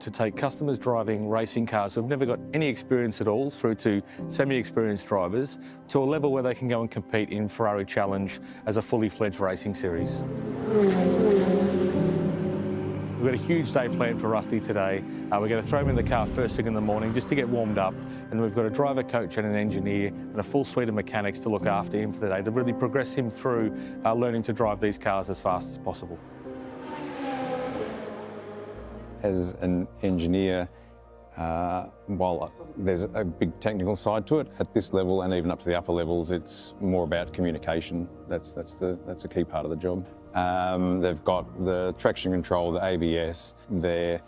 To take customers driving racing cars who've never got any experience at all through to semi-experienced drivers to a level where they can go and compete in Ferrari Challenge as a fully fledged racing series. We've got a huge day planned for Rusty today. We're going to throw him in the car first thing in the morning just to get warmed up, and then we've got a driver, coach and an engineer and a full suite of mechanics to look after him for the day to really progress him through learning to drive these cars as fast as possible. As an engineer, while there's a big technical side to it, at this level and even up to the upper levels, it's more about communication. That's a key part of the job. They've got the traction control, the ABS. They're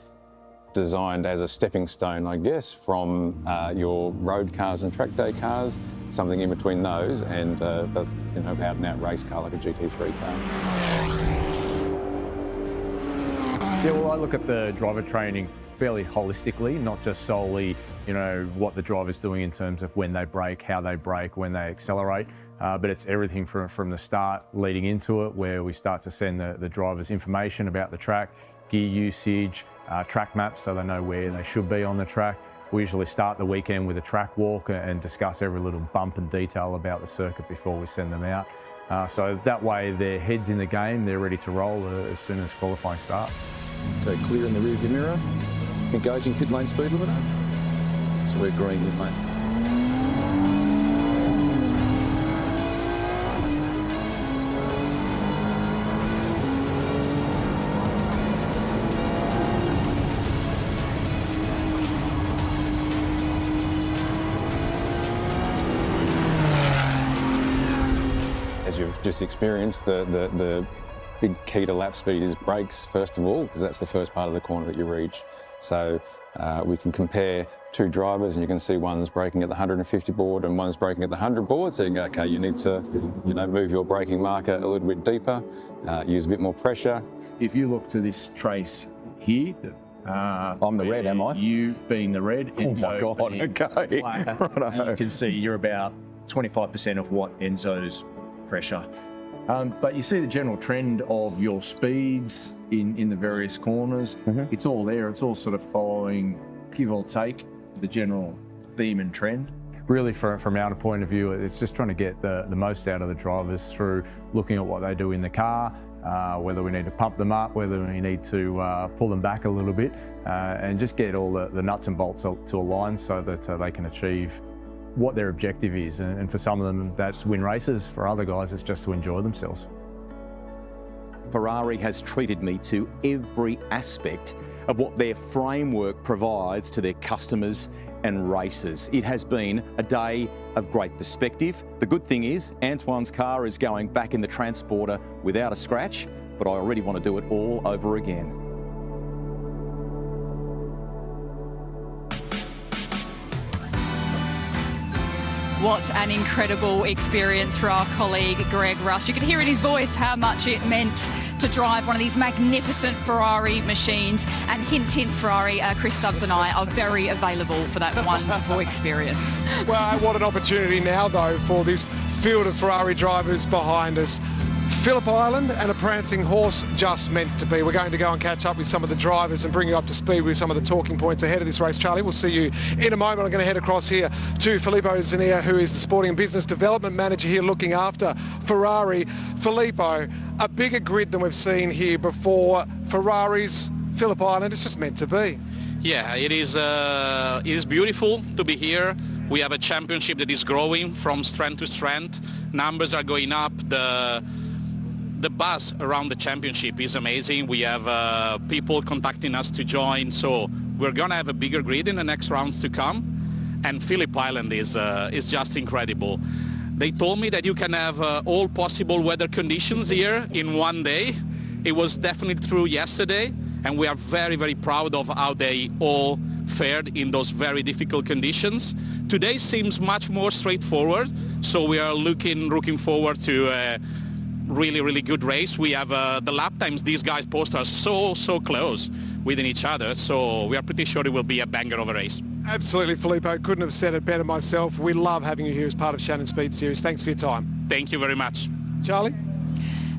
designed as a stepping stone, I guess, from your road cars and track day cars, something in between those and a out and out race car like a GT3 car. Yeah, well, I look at the driver training fairly holistically, not just solely, what the driver's doing in terms of when they brake, how they brake, when they accelerate, but it's everything from the start leading into it, where we start to send the drivers information about the track, gear usage, track maps so they know where they should be on the track. We usually start the weekend with a track walk and discuss every little bump and detail about the circuit before we send them out. So that way their head's in the game, they're ready to roll as soon as qualifying starts. Okay, clear in the rearview mirror. Engaging pit lane speed limit. So we're green here, mate. As you've just experienced, the big key to lap speed is brakes, first of all, because that's the first part of the corner that you reach. So we can compare two drivers and you can see one's braking at the 150 board and one's braking at the 100 board. So you go, okay, you need to move your braking marker a little bit deeper, use a bit more pressure. If you look to this trace here, I'm the red, am I? You being the red. Oh my God, okay. And you can see you're about 25% of what Enzo's pressure. But you see the general trend of your speeds in the various corners. Mm-hmm. It's all there. It's all sort of following, give or take, the general theme and trend. Really, from our point of view, it's just trying to get the most out of the drivers through looking at what they do in the car, whether we need to pump them up, whether we need to pull them back a little bit, and just get all the nuts and bolts to align so that they can achieve what their objective is, and for some of them that's win races, for other guys it's just to enjoy themselves. Ferrari has treated me to every aspect of what their framework provides to their customers and racers. It has been a day of great perspective. The good thing is Antoine's car is going back in the transporter without a scratch, but I already want to do it all over again. What an incredible experience for our colleague Greg Rush. You could hear in his voice how much it meant to drive one of these magnificent Ferrari machines. And hint, hint, Ferrari, Chris Stubbs and I are very available for that wonderful experience. Well, what an opportunity now, though, for this field of Ferrari drivers behind us. Phillip Island and a prancing horse just meant to be. We're going to go and catch up with some of the drivers and bring you up to speed with some of the talking points ahead of this race. Charlie, we'll see you in a moment. I'm going to head across here to Filippo Zania, who is the Sporting and Business Development Manager here looking after Ferrari. Filippo, a bigger grid than we've seen here before. Ferrari's Phillip Island, it's just meant to be. Yeah, it is beautiful to be here. We have a championship that is growing from strength to strength. Numbers are going up. The buzz around the championship is amazing. We have people contacting us to join, so we're gonna have a bigger grid in the next rounds to come. And Phillip Island is just incredible. They told me that you can have all possible weather conditions here in one day. It was definitely true yesterday, and we are very, very proud of how they all fared in those very difficult conditions. Today seems much more straightforward, so we are looking forward to really good race. We have the lap times these guys post are so close within each other, so we are pretty sure it will be a banger of a race. Absolutely, Filippo. Couldn't have said it better myself. We love having you here as part of Shannon Speed Series. Thanks for your time. Thank you very much. Charlie?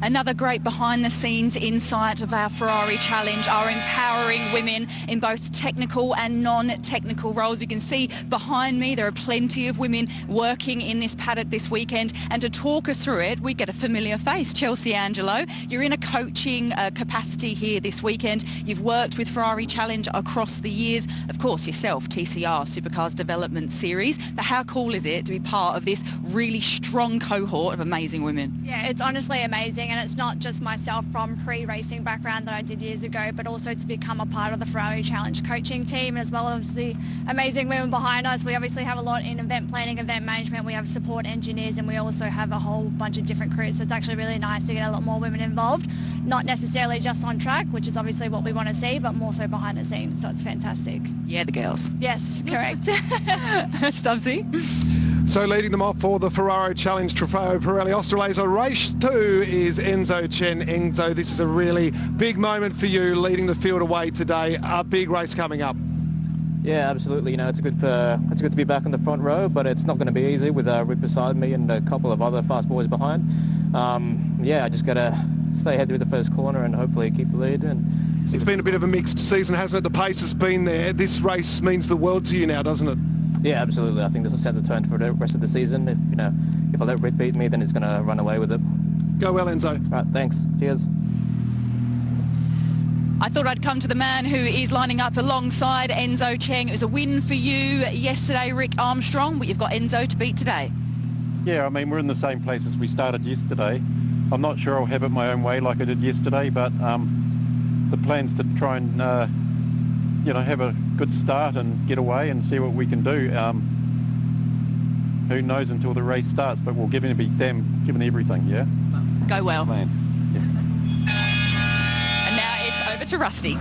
Another great behind-the-scenes insight of our Ferrari Challenge are empowering women in both technical and non-technical roles. You can see behind me there are plenty of women working in this paddock this weekend, and to talk us through it, we get a familiar face, Chelsea Angelo. You're in a coaching capacity here this weekend. You've worked with Ferrari Challenge across the years. Of course, yourself, TCR, Supercars Development Series. But how cool is it to be part of this really strong cohort of amazing women? Yeah, it's honestly amazing, and it's not just myself from pre-racing background that I did years ago, but also to become a part of the Ferrari Challenge coaching team, as well as the amazing women behind us. We obviously have a lot in event planning, event management, we have support engineers, and we also have a whole bunch of different crews. So it's actually really nice to get a lot more women involved, not necessarily just on track, which is obviously what we want to see, but more so behind the scenes. So it's fantastic. Yeah, the girls. Yes, correct. Stubbsy. So leading them off for the Ferrari Challenge Trofeo Pirelli Australasia Race 2 is Enzo Chen. Enzo, this is a really big moment for you, leading the field away today. A big race coming up. Yeah, absolutely. You know, it's good to be back in the front row, but it's not going to be easy with Rick beside me and a couple of other fast boys behind. Yeah, I just got to stay ahead through the first corner and hopefully keep the lead. And it's been a bit of a mixed season, hasn't it? The pace has been there. This race means the world to you now, doesn't it? Yeah, absolutely. I think this will set the tone for the rest of the season. If I let Rick beat me, then he's going to run away with it. Go well, Enzo. All right, thanks. Cheers. I thought I'd come to the man who is lining up alongside Enzo Cheng. It was a win for you yesterday, Rick Armstrong, but you've got Enzo to beat today. Yeah, I mean, we're in the same place as we started yesterday. I'm not sure I'll have it my own way like I did yesterday, but the plan's to try and have a good start and get away and see what we can do. Who knows until the race starts, but we'll give everything, yeah? Go well. Plan. Yeah. And now it's over to Rusty.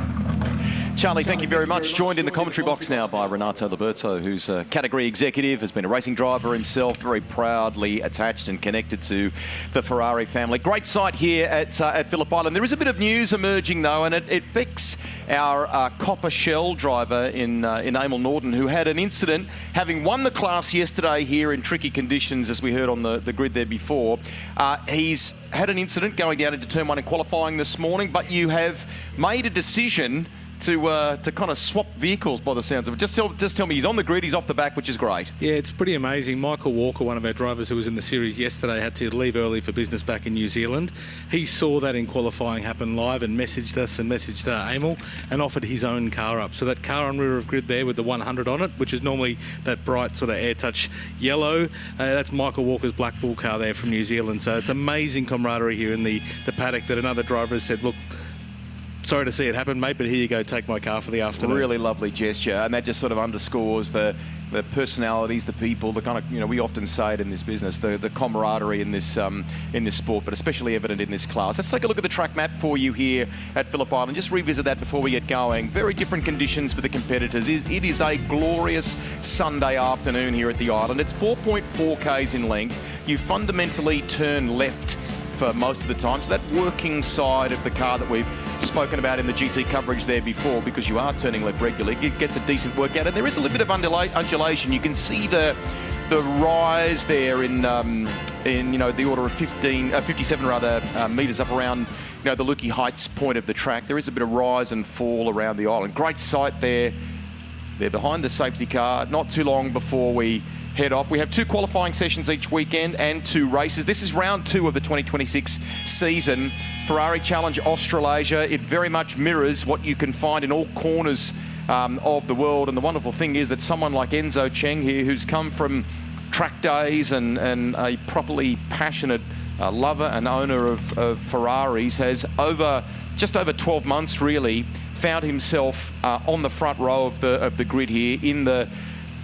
Charlie, thank you very much. Joined in the commentary box now by Renato Liberto, who's a category executive, has been a racing driver himself, very proudly attached and connected to the Ferrari family. Great sight here at Phillip Island. There is a bit of news emerging, though, and it affects our copper shell driver in Emil Norton, who had an incident, having won the class yesterday here in tricky conditions, as we heard on the grid there before. He's had an incident going down into turn 1 in qualifying this morning, but you have made a decision to kind of swap vehicles by the sounds of it. Just tell me, he's on the grid, he's off the back, which is great. Yeah, it's pretty amazing. Michael Walker, one of our drivers who was in the series yesterday, had to leave early for business back in New Zealand. He saw that in qualifying happen live and messaged us and messaged Emil and offered his own car up. So that car on rear of grid there with the 100 on it, which is normally that bright sort of air touch yellow, that's Michael Walker's Black Bull car there from New Zealand. So it's amazing camaraderie here in the paddock that another driver has said, look, sorry to see it happen, mate, but here you go, take my car for the afternoon. Really lovely gesture, and that just sort of underscores the personalities, the people, the kind of, we often say it in this business, the camaraderie in this sport, but especially evident in this class. Let's take a look at the track map for you here at Phillip Island. Just revisit that before we get going. Very different conditions for the competitors. It is a glorious Sunday afternoon here at the island. It's 4.4 k's in length. You fundamentally turn left for most of the time, so that working side of the car that we've spoken about in the GT coverage there before, because you are turning left regularly, it gets a decent workout, and there is a little bit of undulation. You can see the rise there in the order of 57 metres up around the Lukey Heights point of the track. There is a bit of rise and fall around the island. Great sight there. They're behind the safety car. Not too long before we head off. We have 2 qualifying sessions each weekend and 2 races. This is round 2 of the 2026 season. Ferrari Challenge Australasia. It very much mirrors what you can find in all corners of the world. And the wonderful thing is that someone like Enzo Cheng here, who's come from track days and a properly passionate lover and owner of Ferraris, has just over 12 months really found himself on the front row of the grid here in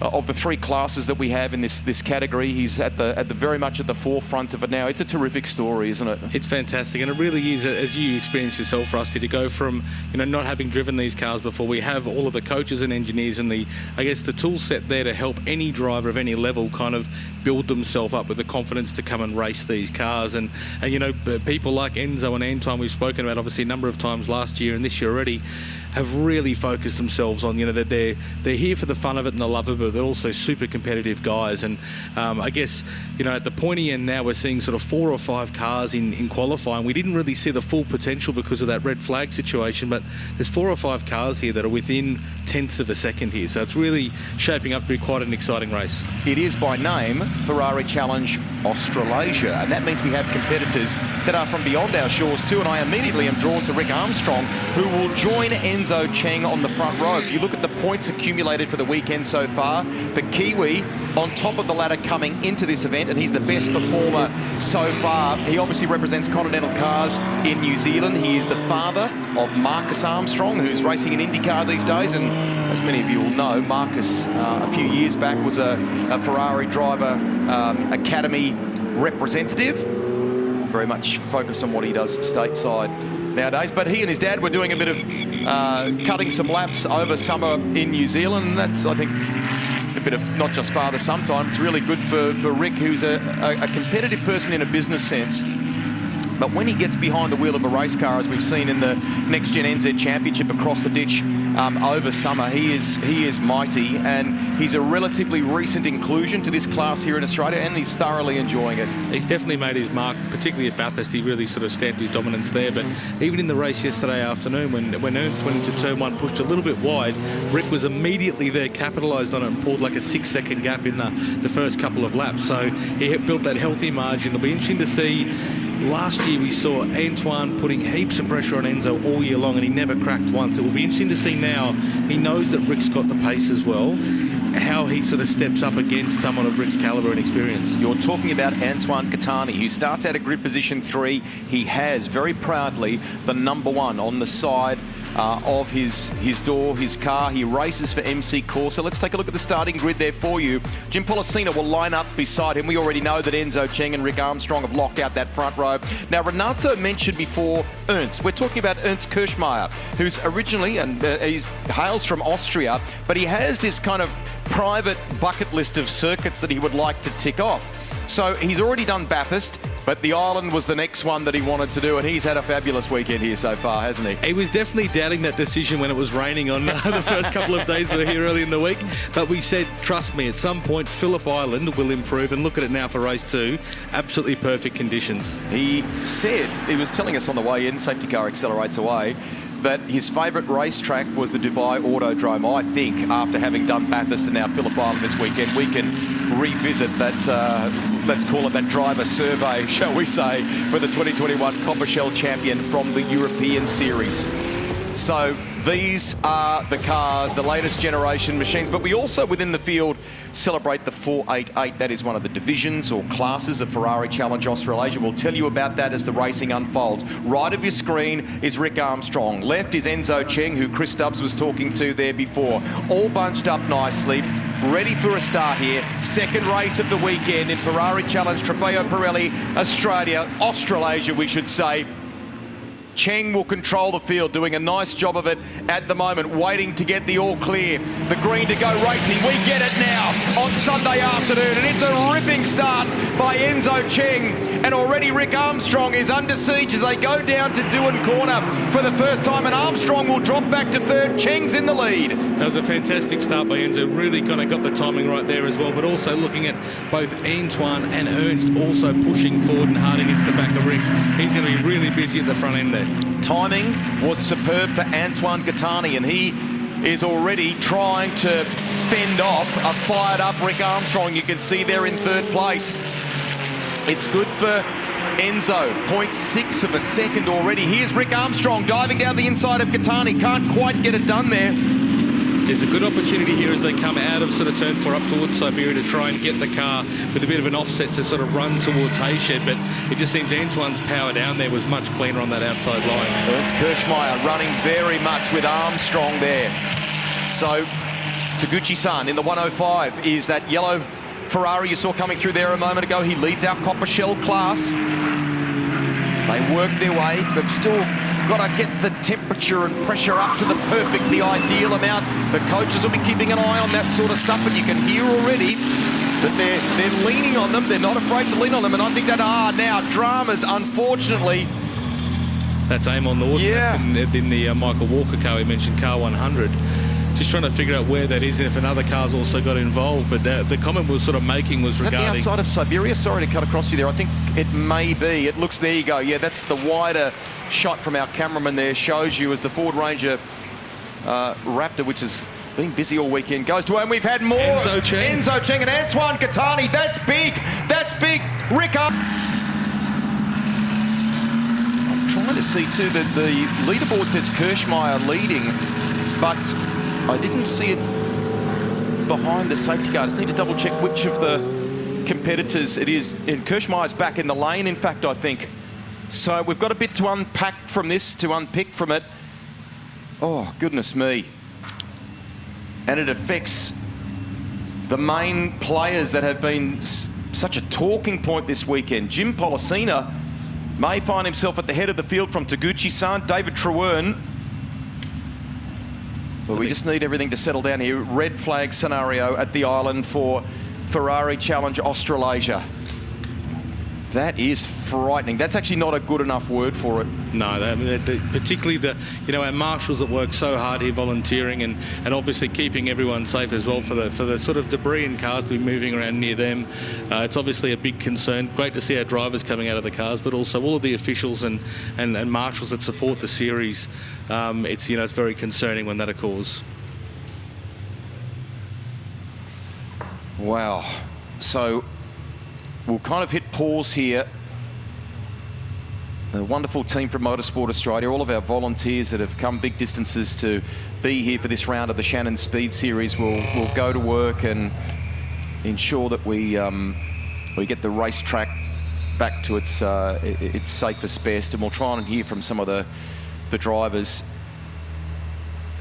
of the 3 classes that we have in this category. He's at the very much at the forefront of it now. It's a terrific story, isn't it? It's fantastic, and it really is, as you experienced yourself, Rusty, to go from not having driven these cars before. We have all of the coaches and engineers and the tool set there to help any driver of any level kind of build themselves up with the confidence to come and race these cars. And people like Enzo and Anton, we've spoken about obviously a number of times last year and this year already. have really focused themselves on, that they're here for the fun of it and the love of it, but they're also super competitive guys. And I guess, at the pointy end now, we're seeing sort of 4 or 5 cars in qualifying. We didn't really see the full potential because of that red flag situation, but there's 4 or 5 cars here that are within tenths of a second here. So it's really shaping up to be quite an exciting race. It is by name Ferrari Challenge Australasia, and that means we have competitors that are from beyond our shores too, and I immediately am drawn to Rick Armstrong, who will join Enzo Cheng on the front row. If you look at the points accumulated for the weekend so far, the Kiwi on top of the ladder coming into this event, and he's the best performer so far. He obviously represents Continental cars in New Zealand. He is the father of Marcus Armstrong, who's racing in IndyCar these days, and as many of you will know, Marcus a few years back was a Ferrari driver academy representative, very much focused on what he does stateside nowadays. But he and his dad were doing a bit of cutting some laps over summer in New Zealand, and that's, I think, a bit of not just father sometimes. It's really good for Rick, who's a competitive person in a business sense. But when he gets behind the wheel of a race car, as we've seen in the Next Gen NZ Championship across the ditch over summer, he is mighty, and he's a relatively recent inclusion to this class here in Australia, and he's thoroughly enjoying it. He's definitely made his mark, particularly at Bathurst. He really sort of stamped his dominance there. But even in the race yesterday afternoon, when Ernst went into turn 1, pushed a little bit wide, Rick was immediately there, capitalised on it, and pulled like a 6-second gap in the first couple of laps. So he built that healthy margin. It'll be interesting to see. Last year we saw Antoine putting heaps of pressure on Enzo all year long, and he never cracked once. It will be interesting to see now. He knows that Rick's got the pace as well, how he sort of steps up against someone of Rick's calibre and experience. You're talking about Antoine Catani, who starts out at grid position 3. He has very proudly the #1 on the side of his door, his car. He races for MC Corsa. Let's take a look at the starting grid there for you. Jim Pollicina will line up beside him. We already know that Enzo Cheng and Rick Armstrong have locked out that front row. Now, Renato mentioned before Ernst. We're talking about Ernst Kirschmeier, who's originally, and he hails from Austria, but he has this kind of private bucket list of circuits that he would like to tick off. So he's already done Bathurst, but the Island was the next one that he wanted to do, and he's had a fabulous weekend here so far, hasn't he? He was definitely doubting that decision when it was raining on the first couple of days we were here early in the week, but we said, trust me, at some point Phillip Island will improve, and look at it now for race 2, absolutely perfect conditions. He said, he was telling us on the way in, safety car accelerates away, that his favourite racetrack was the Dubai Autodrome. I think after having done Bathurst and now Phillip Island this weekend, we can revisit that, let's call it that driver survey, shall we say, for the 2021 Copper Shell champion from the European Series. So these are the cars, the latest generation machines, but we also within the field celebrate the 488. That is one of the divisions or classes of Ferrari Challenge Australasia. We'll tell you about that as the racing unfolds. Right of your screen is Rick Armstrong. Left is Enzo Cheng, who Chris Stubbs was talking to there before. All bunched up nicely, ready for a start here. Second race of the weekend in Ferrari Challenge Trofeo Pirelli Australasia, we should say. Cheng will control the field, doing a nice job of it at the moment, waiting to get the all clear. The green to go racing. We get it now on Sunday afternoon, and it's a ripping start by Enzo Cheng. And already Rick Armstrong is under siege as they go down to Dewan Corner for the first time, and Armstrong will drop back to third. Cheng's in the lead. That was a fantastic start by Enzo. Really kind of got the timing right there as well, but also looking at both Antoine and Ernst also pushing forward and hard against the back of Rick. He's going to be really busy at the front end there. Timing was superb for Antoine Gattani, and he is already trying to fend off a fired-up Rick Armstrong. You can see there in third place. It's good for Enzo, 0.6 of a second already. Here's Rick Armstrong diving down the inside of Gattani. Can't quite get it done there. There's a good opportunity here as they come out of sort of turn 4 up towards Siberia to try and get the car with a bit of an offset to sort of run towards Hayshed, but it just seems Antoine's power down there was much cleaner on that outside line. Ernst Kirschmeier running very much with Armstrong there. So Taguchi-san in the 105 is that yellow Ferrari you saw coming through there a moment ago. He leads our Copper Shell class. As they work their way, they've still got to get the temperature and pressure up to the perfect, the ideal amount. The coaches will be keeping an eye on that sort of stuff, but you can hear already that they're leaning on them. They're not afraid to lean on them, and I think that now dramas, unfortunately, That's aim on the ordnance Yeah. in the Michael Walker car. We mentioned car 100. Just trying to figure out where that is and if another car's also got involved. But the comment we were sort of making was Is that the regarding... outside of Siberia? Sorry to cut across you there. I think it may be. It looks, there you go. Yeah, that's the wider shot from our cameraman there. Shows you as the Ford Ranger Raptor, which has been busy all weekend, goes to, and we've had more. Enzo Cheng and Antoine Gattani. That's big. That's big. Rick up. I'm trying to see too that the leaderboard says Kirschmeyer leading, but I didn't see it behind the safety car. I just need to double check which of the competitors it is. And Kirschmeyer's back in the lane, in fact, I think. So we've got a bit to unpack from this, to unpick from it. Oh, goodness me. And it affects the main players that have been such a talking point this weekend. Jim Policina may find himself at the head of the field from Taguchi-san, David Trewern. But we just need everything to settle down here. Red flag scenario at the island for Ferrari Challenge Australasia. That is frightening. That's actually not a good enough word for it. No, particularly our marshals that work so hard here volunteering and obviously keeping everyone safe as well for the sort of debris and cars to be moving around near them. It's obviously a big concern. Great to see our drivers coming out of the cars, but also all of the officials and marshals that support the series. It's very concerning when that occurs. Wow. So we'll kind of hit pause here. The wonderful team from Motorsport Australia, all of our volunteers that have come big distances to be here for this round of the Shannon Speed Series will go to work and ensure that we get the racetrack back to its safest best, and we'll try and hear from some of the drivers.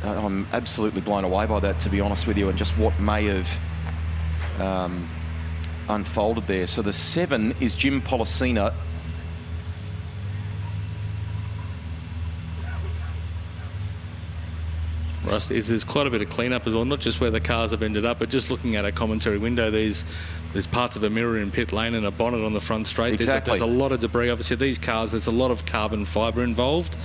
I'm absolutely blown away by that, to be honest with you, and just what may have unfolded there. So the 7 is Jim Policina. There's quite a bit of cleanup as well, not just where the cars have ended up, but just looking at a commentary window, there's parts of a mirror in pit lane and a bonnet on the front straight. Exactly. There's a lot of debris. Obviously, these cars, there's a lot of carbon fibre involved.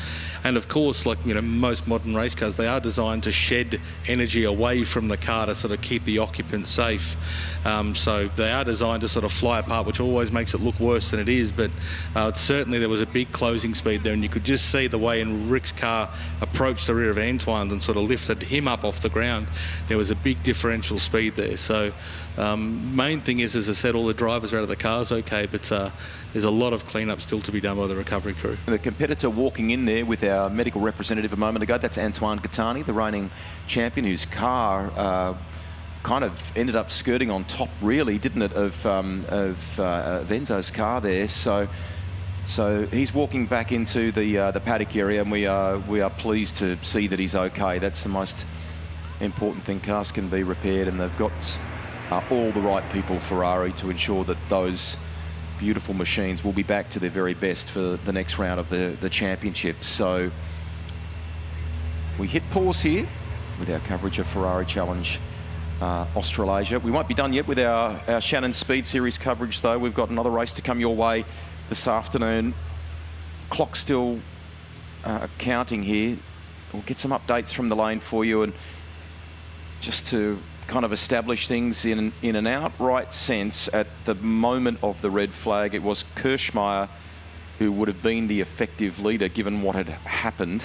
And of course, like most modern race cars, they are designed to shed energy away from the car to sort of keep the occupant safe. So they are designed to sort of fly apart, which always makes it look worse than it is. But certainly there was a big closing speed there, and you could just see the way in Rick's car approached the rear of Antoine's and sort of lifted him up off the ground. There was a big differential speed there. So main thing is, as I said, all the drivers are out of the cars okay, but there's a lot of cleanup still to be done by the recovery crew. The competitor walking in there with our medical representative a moment ago, that's Antoine Gattani, the reigning champion, whose car kind of ended up skirting on top, really, didn't it, of Enzo's car there. So he's walking back into the paddock area, and we are pleased to see that he's okay. That's the most important thing. Cars can be repaired, and they've got all the right people, Ferrari, to ensure that those beautiful machines will be back to their very best for the next round of the championship. So we hit pause here with our coverage of Ferrari Challenge Australasia. We won't be done yet with our Shannon Speed Series coverage, though. We've got another race to come your way this afternoon. Clock still counting here. We'll get some updates from the lane for you, and just to kind of establish things in an outright sense, at the moment of the red flag, it was Kirschmeyer who would have been the effective leader given what had happened.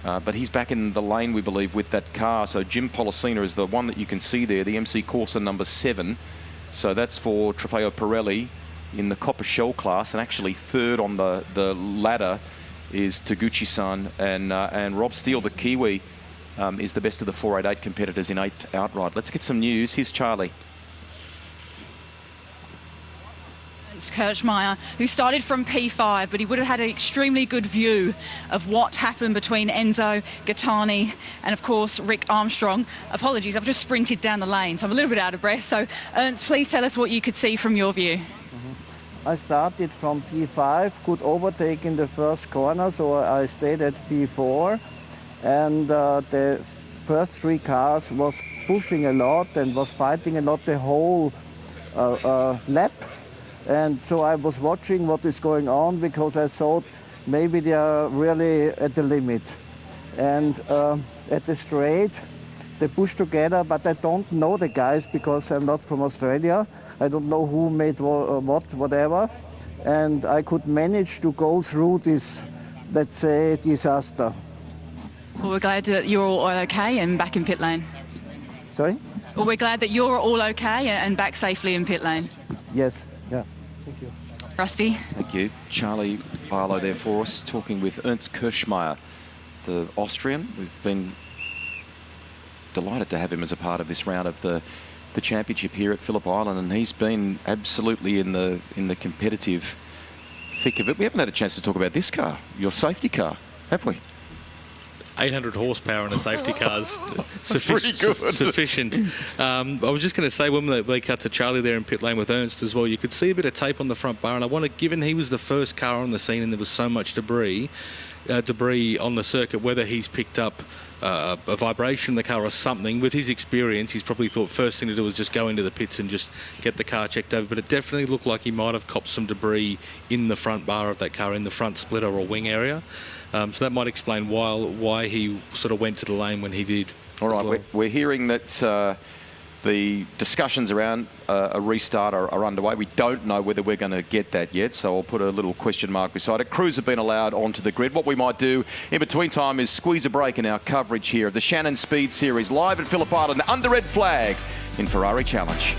But he's back in the lane, we believe, with that car. So Jim Policina is the one that you can see there, the MC Corsa number 7. So that's for Trofeo Pirelli in the copper shell class, and actually third on the ladder is Taguchi-san, and Rob Steele, the Kiwi, is the best of the 488 competitors in 8th outright. Let's get some news. Here's Charlie. It's Kirschmeyer, who started from P5, but he would have had an extremely good view of what happened between Enzo Gattani and, of course, Rick Armstrong. Apologies, I've just sprinted down the lane, so I'm a little bit out of breath. So, Ernst, please tell us what you could see from your view. I started from P5, could overtake in the first corner, so I stayed at P4. And the first 3 cars was pushing a lot and was fighting a lot the whole lap. And so I was watching what is going on, because I thought maybe they are really at the limit. And at the straight, they push together, but I don't know the guys because I'm not from Australia. I don't know who made whatever. And I could manage to go through this, let's say, disaster. Well, we're glad that you're all okay and back in pit lane. Sorry? Well, we're glad that you're all okay and back safely in pit lane. Yes, yeah. Thank you. Rusty? Thank you. Charlie Barlow there for us, talking with Ernst Kirschmeier, the Austrian. We've been delighted to have him as a part of this round of the championship here at Phillip Island, and he's been absolutely in the competitive thick of it. We haven't had a chance to talk about this car, your safety car, have we? 800 horsepower in a safety car's good. sufficient. I was just going to say, when they cut to Charlie there in pit lane with Ernst as well, you could see a bit of tape on the front bar, and I wonder, given he was the first car on the scene and there was so much debris on the circuit, whether he's picked up a vibration in the car or something. With his experience, he's probably thought first thing to do was just go into the pits and just get the car checked over, but it definitely looked like he might have copped some debris in the front bar of that car, in the front splitter or wing area. So that might explain why he sort of went to the lane when he did. All right, we're hearing that the discussions around a restart are underway. We don't know whether we're going to get that yet, so I'll put a little question mark beside it. Crews have been allowed onto the grid. What we might do in between time is squeeze a break in our coverage here of the Shannon Speed Series live at Phillip Island under red flag in Ferrari Challenge.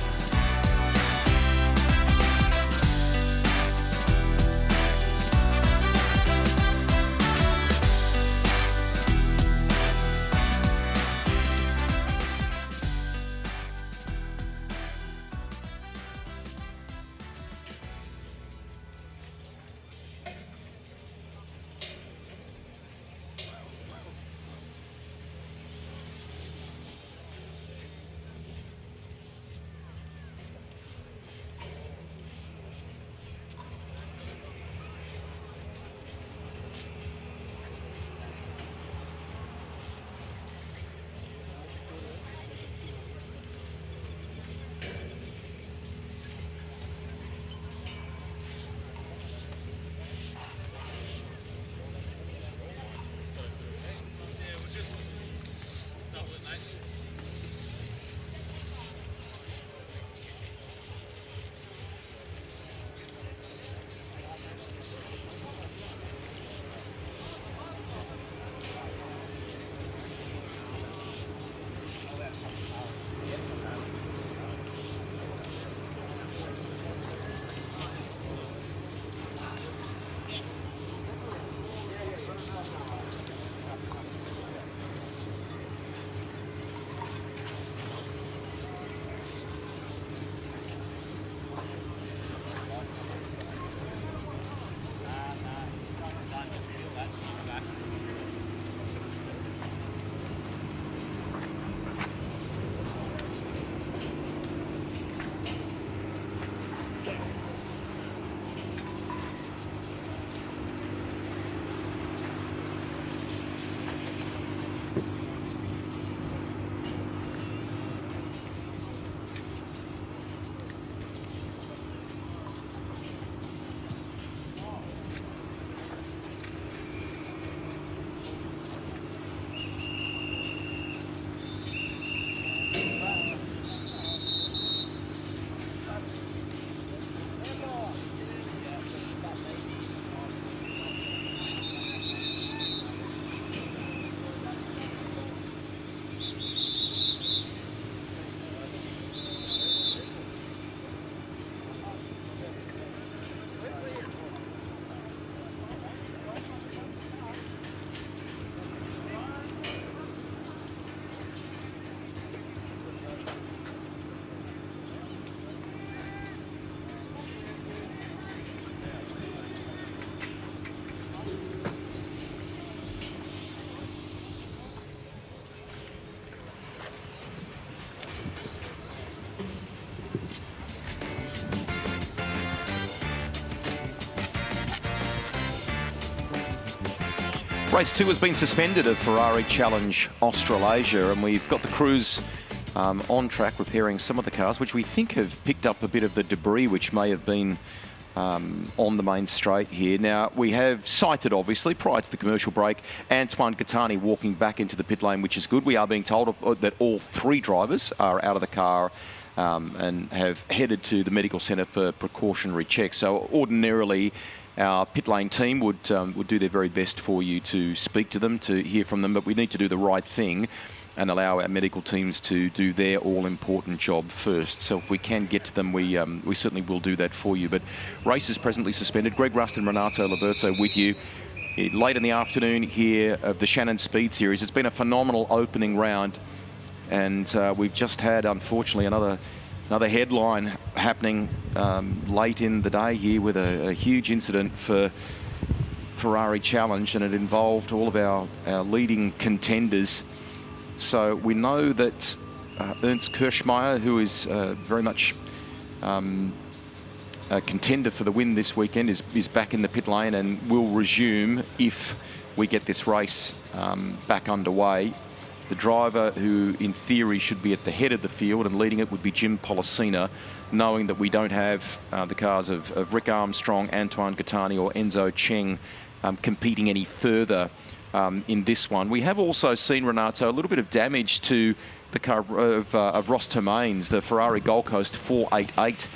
Race 2 has been suspended at Ferrari Challenge Australasia, and we've got the crews on track repairing some of the cars, which we think have picked up a bit of the debris which may have been on the main straight here. Now, we have sighted, obviously, prior to the commercial break, Antoine Gattani walking back into the pit lane, which is good. We are being told that all 3 drivers are out of the car and have headed to the medical centre for precautionary checks. So ordinarily, our pit lane team would do their very best for you to speak to them, to hear from them, but we need to do the right thing and allow our medical teams to do their all-important job first. So if we can get to them, we certainly will do that for you. But race is presently suspended. Greg Rust and Renato Liberto with you late in the afternoon here of the Shannon Speed Series. It's been a phenomenal opening round, and we've just had, unfortunately, another headline happening late in the day here with a huge incident for Ferrari Challenge, and it involved all of our leading contenders. So we know that Ernst Kirschmeier, who is very much a contender for the win this weekend, is back in the pit lane and will resume if we get this race back underway. The driver who, in theory, should be at the head of the field and leading it would be Jim Policina, knowing that we don't have the cars of Rick Armstrong, Antoine Gattani or Enzo Cheng competing any further in this one. We have also seen, Renato, a little bit of damage to the car of Ross Termaines, the Ferrari Gold Coast 488.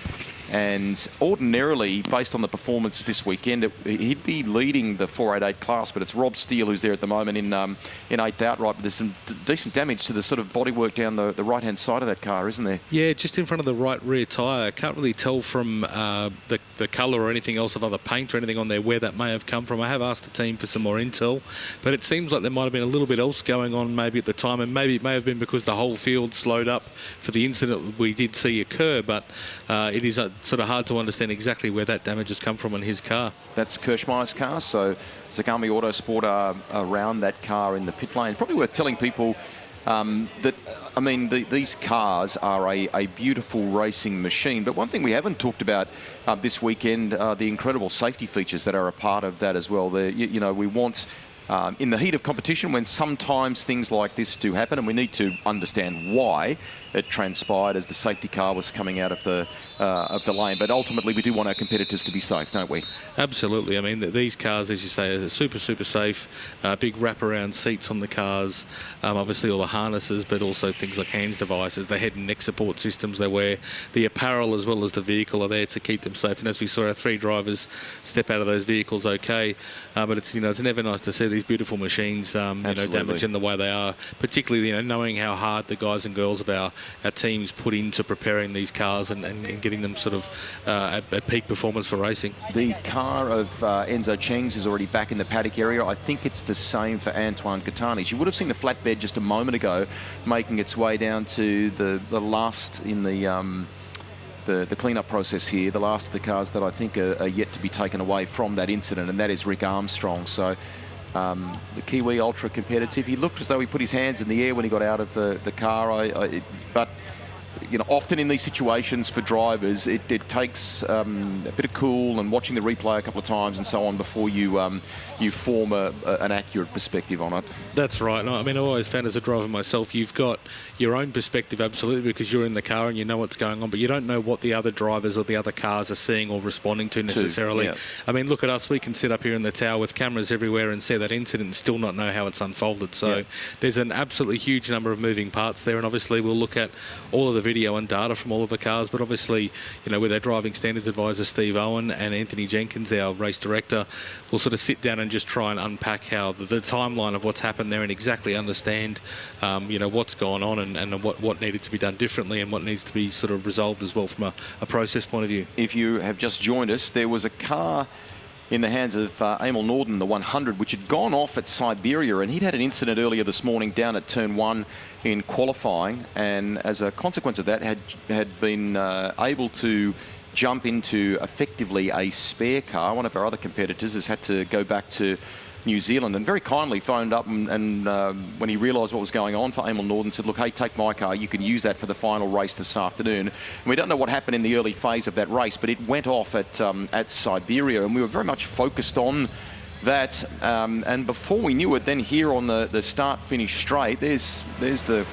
And ordinarily, based on the performance this weekend, he'd be leading the 488 class, but it's Rob Steele who's there at the moment in 8th outright. But there's some decent damage to the sort of bodywork down the right-hand side of that car, isn't there? Yeah, just in front of the right rear tyre. Can't really tell from the colour or anything else of other paint or anything on there where that may have come from. I have asked the team for some more intel, but it seems like there might have been a little bit else going on maybe at the time, and maybe it may have been because the whole field slowed up for the incident we did see occur, but it is sort of hard to understand exactly where that damage has come from on his car. That's Kirschmeier's car, so Zagami Autosport are around that car in the pit lane. Probably worth telling people that, I mean, these cars are a beautiful racing machine, but one thing we haven't talked about this weekend are the incredible safety features that are a part of that as well. You know, we want, in the heat of competition, when sometimes things like this do happen, and we need to understand why it transpired as the safety car was coming out of the lane. But ultimately, we do want our competitors to be safe, don't we? Absolutely. I mean, these cars, as you say, are super safe. Big wraparound seats on the cars. Obviously, all the harnesses, but also things like hands devices, the head and neck support systems they wear, the apparel as well as the vehicle are there to keep them safe. And as we saw, our 3 drivers step out of those vehicles okay. But it's never nice to see these beautiful machines damaged in the way they are. Particularly, knowing how hard the guys and girls of our teams put into preparing these cars and getting them sort of at peak performance for racing. The car of Enzo Cheng's is already back in the paddock area. I think it's the same for Antoine Gattani's. You would have seen the flatbed just a moment ago making its way down to the last in the clean-up process here, the last of the cars that I think are yet to be taken away from that incident, and that is Rick Armstrong. So the Kiwi ultra competitive. He looked as though he put his hands in the air when he got out of the car. But often in these situations for drivers, it takes a bit of cool and watching the replay a couple of times and so on before you form an accurate perspective on it. That's right. I mean, I always found as a driver myself, you've got your own perspective, absolutely, because you're in the car and you know what's going on, but you don't know what the other drivers or the other cars are seeing or responding to necessarily. Yeah. I mean, look at us. We can sit up here in the tower with cameras everywhere and see that incident and still not know how it's unfolded. So there's an absolutely huge number of moving parts there, and obviously we'll look at all of the video and data from all of the cars, but obviously, with our driving standards advisor Steve Owen and Anthony Jenkins, our race director, we'll sort of sit down and just try and unpack how the timeline of what's happened there and exactly understand what's gone on and what needed to be done differently and what needs to be sort of resolved as well from a process point of view. If you have just joined us, there was a car in the hands of Emil Norden, the 100, which had gone off at Siberia, and he'd had an incident earlier this morning down at turn 1 in qualifying, and as a consequence of that had been able to jump into effectively a spare car. One of our other competitors has had to go back to New Zealand and very kindly phoned up and when he realised what was going on for Emil Norden, said, look, hey, take my car, you can use that for the final race this afternoon. And we don't know what happened in the early phase of that race, but it went off at Siberia, and we were very much focused on that. And before we knew it, then here on the start-finish straight, there's the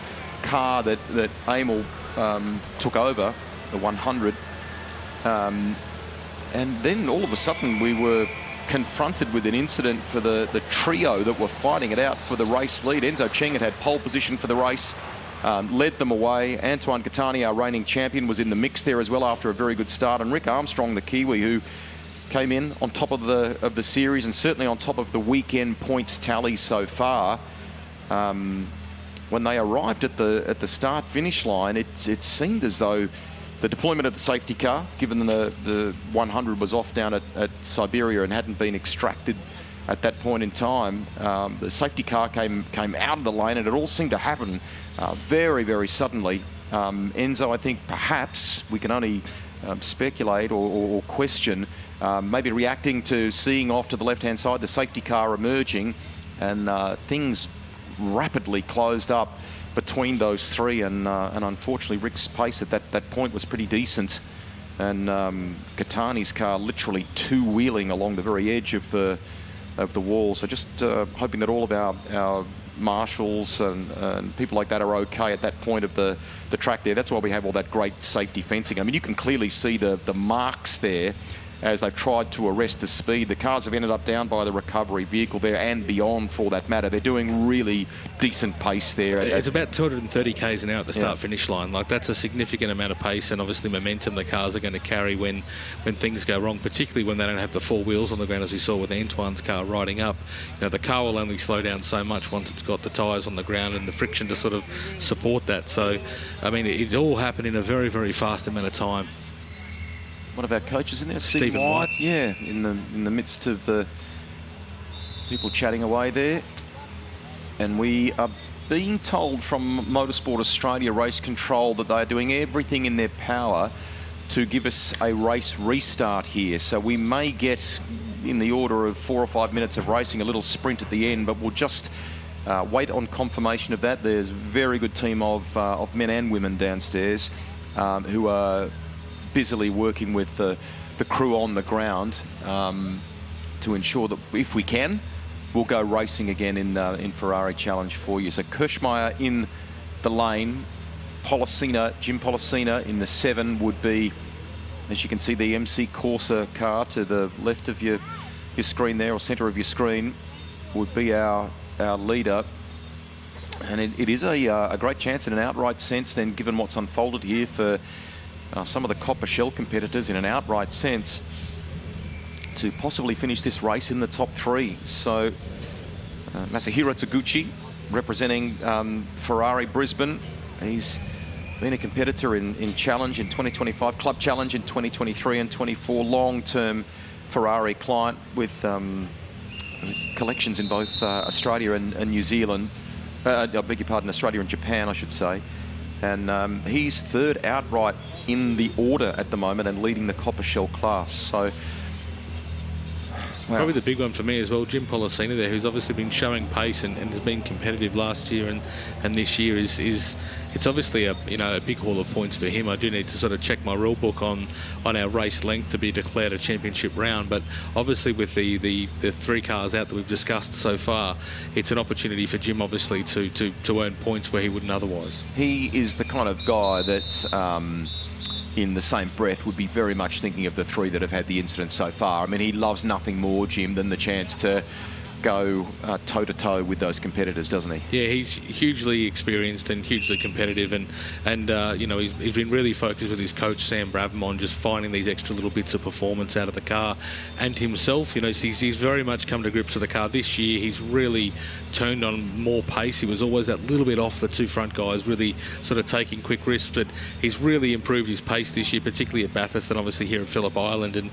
car that Emil took over, the 100. And then all of a sudden we were confronted with an incident for the trio that were fighting it out for the race lead. Enzo Cheng had pole position for the race, led them away. Antoine Gattani, our reigning champion, was in the mix there as well after a very good start. And Rick Armstrong, the Kiwi, who came in on top of the series and certainly on top of the weekend points tally so far. When they arrived at the start-finish line, it seemed as though the deployment of the safety car, given the 100 was off down at Siberia and hadn't been extracted at that point in time, the safety car came out of the lane, and it all seemed to happen very, very suddenly. Enzo, I think perhaps we can only speculate or question, maybe reacting to seeing off to the left-hand side, the safety car emerging, and things rapidly closed up between those three, and unfortunately Rick's pace at that point was pretty decent, and Gattani's car literally two-wheeling along the very edge of the wall. So just hoping that all of our marshals and people like that are okay at that point of the track there. That's why we have all that great safety fencing. I mean, you can clearly see the marks there as they've tried to arrest the speed. The cars have ended up down by the recovery vehicle there and beyond, for that matter. They're doing really decent pace there. It's about 230 k's an hour at the start-finish line. Like, that's a significant amount of pace and obviously momentum the cars are going to carry when things go wrong, particularly when they don't have the four wheels on the ground, as we saw with Antoine's car riding up. You know, the car will only slow down so much once it's got the tyres on the ground and the friction to sort of support that. So, I mean, it all happened in a very, very fast amount of time. One of our coaches in there, Stephen White. Yeah, in the midst of the people chatting away there. And we are being told from Motorsport Australia Race Control that they are doing everything in their power to give us a race restart here. So we may get, in the order of 4 or 5 minutes of racing, a little sprint at the end, but we'll just wait on confirmation of that. There's a very good team of men and women downstairs who are busily working with the crew on the ground to ensure that, if we can, we'll go racing again in Ferrari Challenge for you. So Kirschmeyer in the lane, Jim Policina in the 7 would be, as you can see, the MC Corsa car to the left of your screen there, or centre of your screen, would be our leader. And it is a great chance in an outright sense then, given what's unfolded here for some of the copper shell competitors, in an outright sense, to possibly finish this race in the top 3. So Masahiro Taguchi, representing Ferrari Brisbane. He's been a competitor in Challenge in 2025, Club Challenge in 2023 and 24, long-term Ferrari client with collections in both Australia and New Zealand. I beg your pardon, Australia and Japan, I should say. And he's 3rd outright in the order at the moment and leading the copper shell class. So Probably the big one for me as well, Jim Policina there, who's obviously been showing pace and has been competitive last year and this year is it's obviously a big haul of points for him. I do need to sort of check my rule book on our race length to be declared a championship round, but obviously with the 3 cars out that we've discussed so far, it's an opportunity for Jim obviously to earn points where he wouldn't otherwise. He is the kind of guy that in the same breath would be very much thinking of the 3 that have had the incident so far. I mean, he loves nothing more, Jim, than the chance to go toe-to-toe with those competitors, doesn't he? Yeah, he's hugely experienced and hugely competitive, and he's been really focused with his coach Sam Brabham on just finding these extra little bits of performance out of the car and himself. He's very much come to grips with the car this year. He's really turned on more pace. He was always that little bit off the 2 front guys, really sort of taking quick risks, but he's really improved his pace this year, particularly at Bathurst and obviously here at Phillip Island. And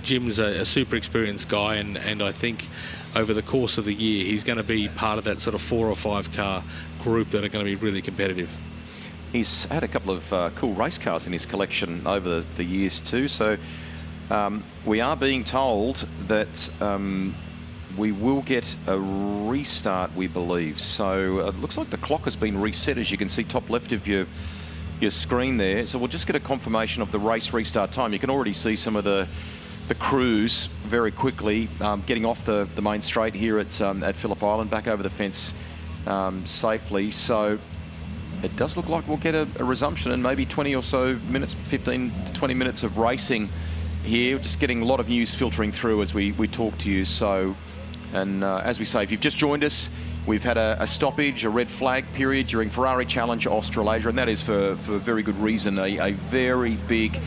Jim's a super experienced guy, and I think over the course of the year he's going to be part of that sort of 4 or 5 car group that are going to be really competitive. He's had a couple of cool race cars in his collection over the years too, so we are being told that we will get a restart, we believe. So it looks like the clock has been reset, as you can see top left of your screen there. So we'll just get a confirmation of the race restart time. You can already see some of the crews very quickly getting off the main straight here at Phillip Island, back over the fence safely. So it does look like we'll get a resumption and maybe 20 or so minutes, 15 to 20 minutes of racing here. Just getting a lot of news filtering through as we talk to you. So, and as we say, if you've just joined us, we've had a stoppage, a red flag period during Ferrari Challenge Australasia, and that is for very good reason. A very big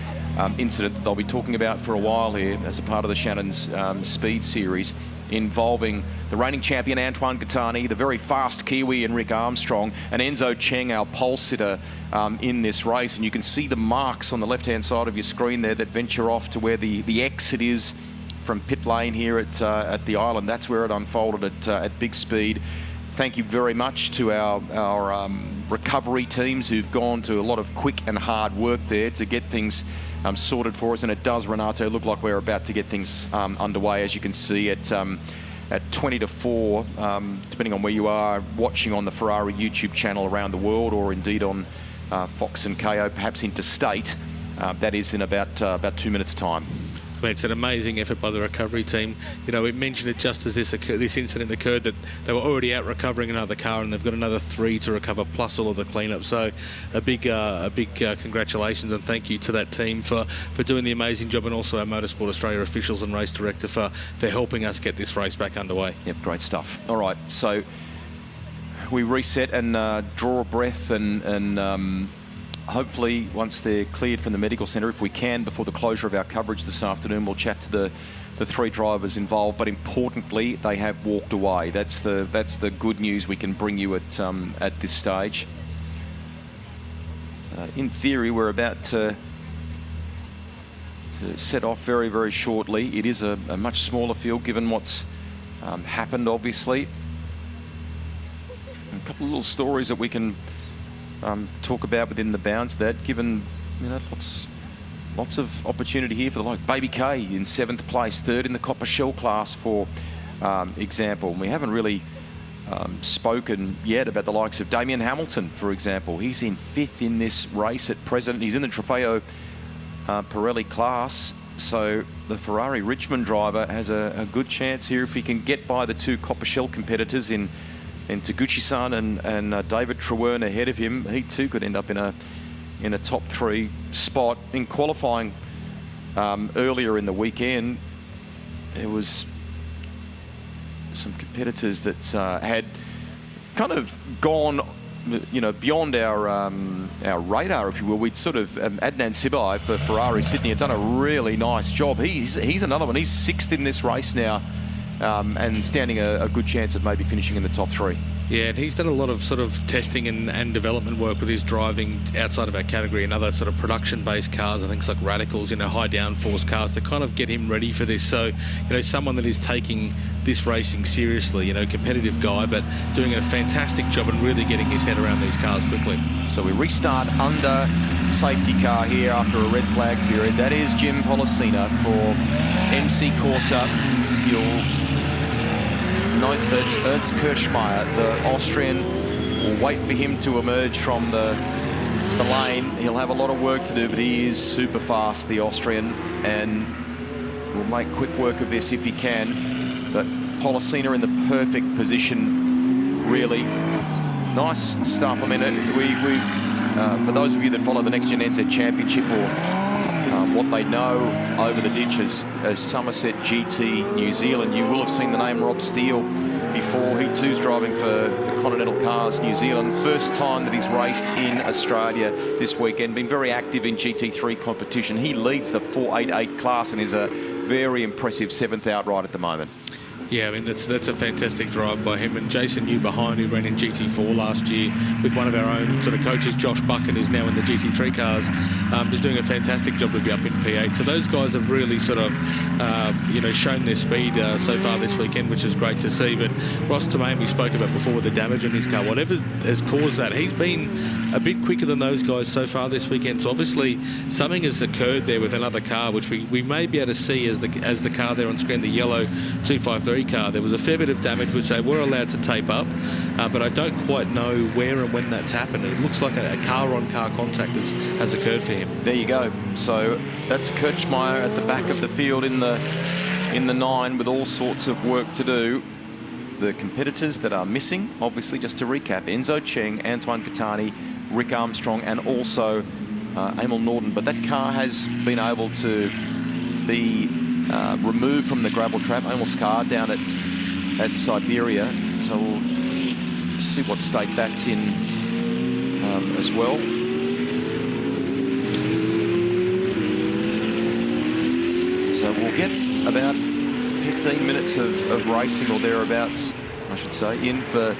incident that they'll be talking about for a while here as a part of the Shannon's Speed Series, involving the reigning champion Antoine Gattani, the very fast Kiwi and Rick Armstrong, and Enzo Cheng, our pole sitter in this race. And you can see the marks on the left-hand side of your screen there that venture off to where the exit is from pit lane here at the island. That's where it unfolded at big speed. Thank you very much to our recovery teams who've gone to a lot of quick and hard work there to get things sorted for us. And it does, Renato, look like we're about to get things underway, as you can see at 20 to 4, depending on where you are watching on the Ferrari YouTube channel around the world, or indeed on Fox and KO, perhaps interstate. That is in about 2 minutes' time. It's an amazing effort by the recovery team. You know, we mentioned it just as this incident occurred, that they were already out recovering another car, and they've got another 3 to recover, plus all of the cleanup. So a big congratulations and thank you to that team for doing the amazing job, and also our Motorsport Australia officials and race director for helping us get this race back underway. Yep, great stuff. All right, so we reset and draw a breath, and hopefully, once they're cleared from the medical centre, if we can, before the closure of our coverage this afternoon, we'll chat to the 3 drivers involved. But importantly, they have walked away. That's the good news we can bring you at this stage. In theory, we're about to set off very, very shortly. It is a much smaller field, given what's happened, obviously. A couple of little stories that we can talk about within the bounds that, given, you know, lots of opportunity here for the like Baby K in 7th place, 3rd in the Copper Shell class, for example. And we haven't really spoken yet about the likes of Damien Hamilton, for example. He's in 5th in this race at present. He's in the Trofeo Pirelli class, so the Ferrari Richmond driver has a good chance here if he can get by the 2 Copper Shell competitors in Taguchi-san and David Trewern ahead of him. He too could end up in a top 3 spot. In qualifying earlier in the weekend, there was some competitors that had kind of gone, you know, beyond our radar, if you will. We'd sort of Adnan Sibai for Ferrari Sydney had done a really nice job. He's another one. He's 6th in this race now. And standing a good chance of maybe finishing in the top 3. Yeah, and he's done a lot of sort of testing and development work with his driving outside of our category and other sort of production-based cars, I think, like Radicals, you know, high downforce cars, to kind of get him ready for this. So, you know, someone that is taking this racing seriously, you know, competitive guy, but doing a fantastic job and really getting his head around these cars quickly. So we restart under safety car here after a red flag period. That is Jim Pollicina for MC Corsa. You'll note that Ernst Kirschmeier, the Austrian, will wait for him to emerge from the lane. He'll have a lot of work to do, but he is super fast, the Austrian, and will make quick work of this if he can. But Pollicina in the perfect position, really. Nice stuff. I mean, for those of you that follow the Next Gen NZ Championship, or what they know over the ditch as Somerset GT New Zealand, you will have seen the name Rob Steele before. He too's driving for Continental Cars New Zealand. First time that he's raced in Australia this weekend. Been very active in GT3 competition. He leads the 488 class and is a very impressive 7th outright at the moment. Yeah, I mean, that's a fantastic drive by him. And Jason New behind, who ran in GT4 last year with one of our own sort of coaches, Josh Bucken, who's now in the GT3 cars, is doing a fantastic job to be up in P8. So those guys have really sort of, you know, shown their speed so far this weekend, which is great to see. But Ross Tomei, we spoke about before with the damage on his car, whatever has caused that, he's been a bit quicker than those guys so far this weekend. So obviously something has occurred there with another car, which we may be able to see as the car there on screen, the yellow 253 car. There was a fair bit of damage which they were allowed to tape up, but I don't quite know where and when that's happened. It looks like a car-on-car contact has occurred for him. There you go. So that's Kirchmeier at the back of the field in the 9 with all sorts of work to do. The competitors that are missing, obviously, just to recap, Enzo Cheng, Antoine Gattani, Rick Armstrong, and also Emil Norden. But that car has been able to be removed from the gravel trap, almost scarred down at Siberia. So we'll see what state that's in as well. So we'll get about 15 minutes of racing or thereabouts, I should say, in for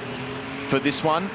this one.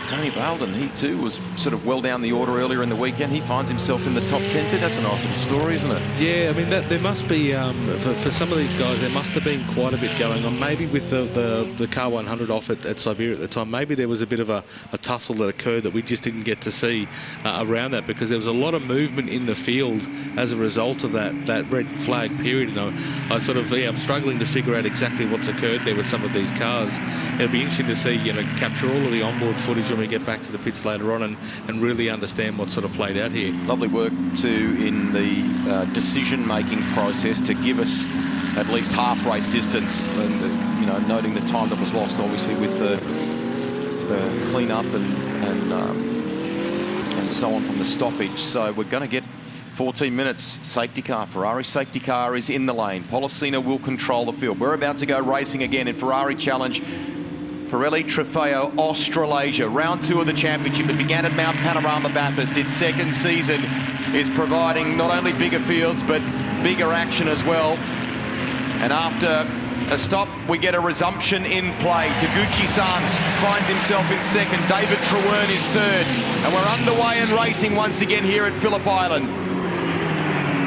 Tony Balden, he too was sort of well down the order earlier in the weekend. He finds himself in the top 10 too. That's a nice little story, isn't it? Yeah, I mean, there must be, for some of these guys, there must have been quite a bit going on. Maybe with the Car 100 off at Siberia at the time, maybe there was a bit of a tussle that occurred that we just didn't get to see around that, because there was a lot of movement in the field as a result of that red flag period. And I sort of, I'm struggling to figure out exactly what's occurred there with some of these cars. It'll be interesting to see, capture all of the onboard footage when we get back to the pits later on and really understand what sort of played out here. Lovely work too in the decision-making process to give us at least half race distance, and noting the time that was lost obviously with the clean-up and so on from the stoppage. So we're going to get 14 minutes. Safety car, Ferrari safety car is in the lane. Pollicino will control the field. We're about to go racing again in Ferrari Challenge Pirelli Trofeo Australasia, round 2 of the championship. It began at Mount Panorama Bathurst. Its second season is providing not only bigger fields but bigger action as well. And after a stop, we get a resumption in play. Taguchi-san finds himself in second. David Trewern is third. And we're underway and racing once again here at Phillip Island.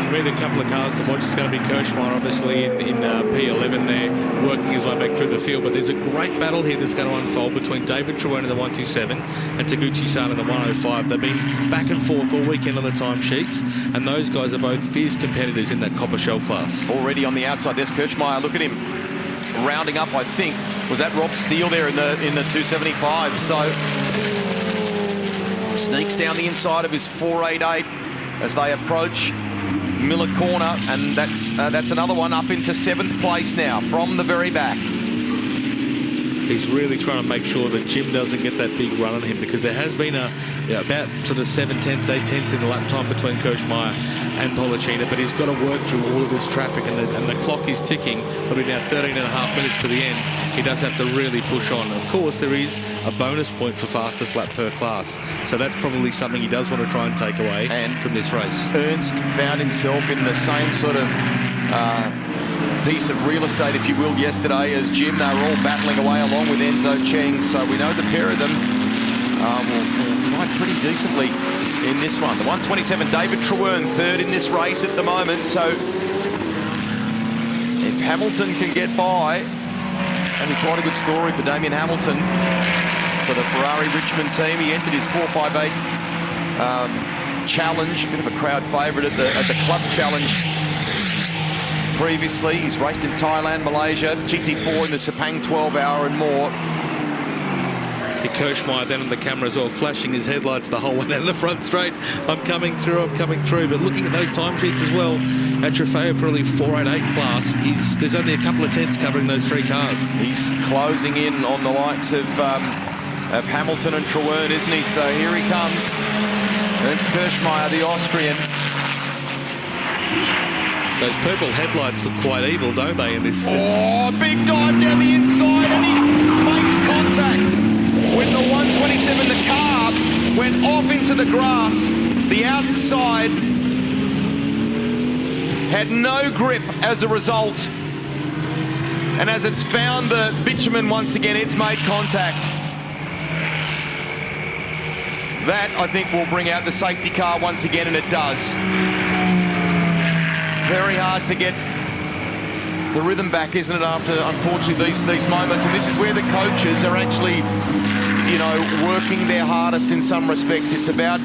For me, the couple of cars to watch is going to be Kirschmeyer, obviously, in P11 there, working his way back through the field. But there's a great battle here that's going to unfold between David Trewern in the 127 and Taguchi-san in the 105. They've been back and forth all weekend on the timesheets, and those guys are both fierce competitors in that copper shell class. Already on the outside, there's Kirschmeyer. Look at him rounding up, I think. Was that Rob Steele there in the 275? So sneaks down the inside of his 488 as they approach Miller Corner, and that's another one up into 7th place now from the very back. He's really trying to make sure that Jim doesn't get that big run on him, because there has been about sort of 7/10, 8/10 in the lap time between Kirschmeyer and Pollicino, but he's got to work through all of this traffic, and the clock is ticking. Probably now 13.5 minutes to the end. He does have to really push on. Of course, there is a bonus point for fastest lap per class, so that's probably something he does want to try and take away from this race. Ernst found himself in the same sort of piece of real estate, if you will, yesterday as Jim. They were all battling away along with Enzo Cheng, so we know the pair of them will fight pretty decently in this one. The 127, David Trewern, third in this race at the moment, so if Hamilton can get by, that'd be quite a good story for Damien Hamilton for the Ferrari Richmond team. He entered his 458 challenge, bit of a crowd favourite at the Club Challenge previously. He's raced in Thailand, Malaysia, GT4 in the Sepang 12 hour and more. See Kirschmeyer then on the camera as well, flashing his headlights the whole way down the front straight. I'm coming through. But looking at those timesheets as well, at Trofeo Pirelli 488 class, there's only a couple of tenths covering those 3 cars. He's closing in on the likes of Hamilton and Trewern, isn't he? So here he comes. It's Kirschmeyer, the Austrian. Those purple headlights look quite evil, don't they, in this? Oh, big dive down the inside, and he makes contact with the 127. The car went off into the grass. The outside had no grip as a result. And as it's found the bitumen once again, it's made contact. That, I think, will bring out the safety car once again, and it does. Very hard to get the rhythm back, isn't it, after, unfortunately, these moments. And this is where the coaches are actually, working their hardest in some respects. It's about,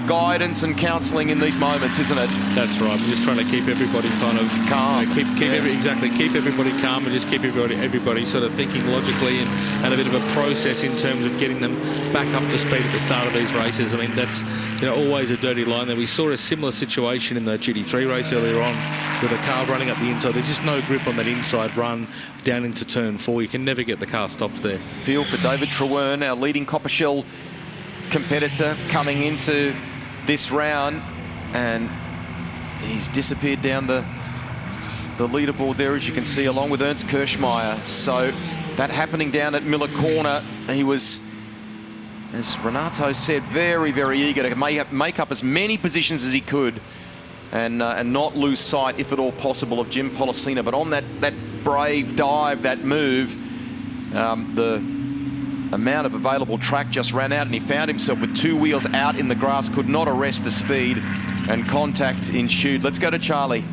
guidance and counselling in these moments, isn't it? That's right. We're just trying to keep everybody kind of calm. Keep everybody calm, and just keep everybody sort of thinking logically and a bit of a process in terms of getting them back up to speed at the start of these races. I mean, that's always a dirty line there. We saw a similar situation in the GT3 race earlier on with a car running up the inside. There's just no grip on that inside run down into turn 4. You can never get the car stopped there. Feel for David Trewern, our leading copper shell competitor, coming into this round, and he's disappeared down the leaderboard there, as you can see, along with Ernst Kirschmeier. So that happening down at Miller Corner, he was, as Renato said, very, very eager to make up as many positions as he could and not lose sight, if at all possible, of Jim Pollicina. But on that brave dive, that move, the amount of available track just ran out, and he found himself with 2 wheels out in the grass, could not arrest the speed, and contact ensued. Let's go to Charlie.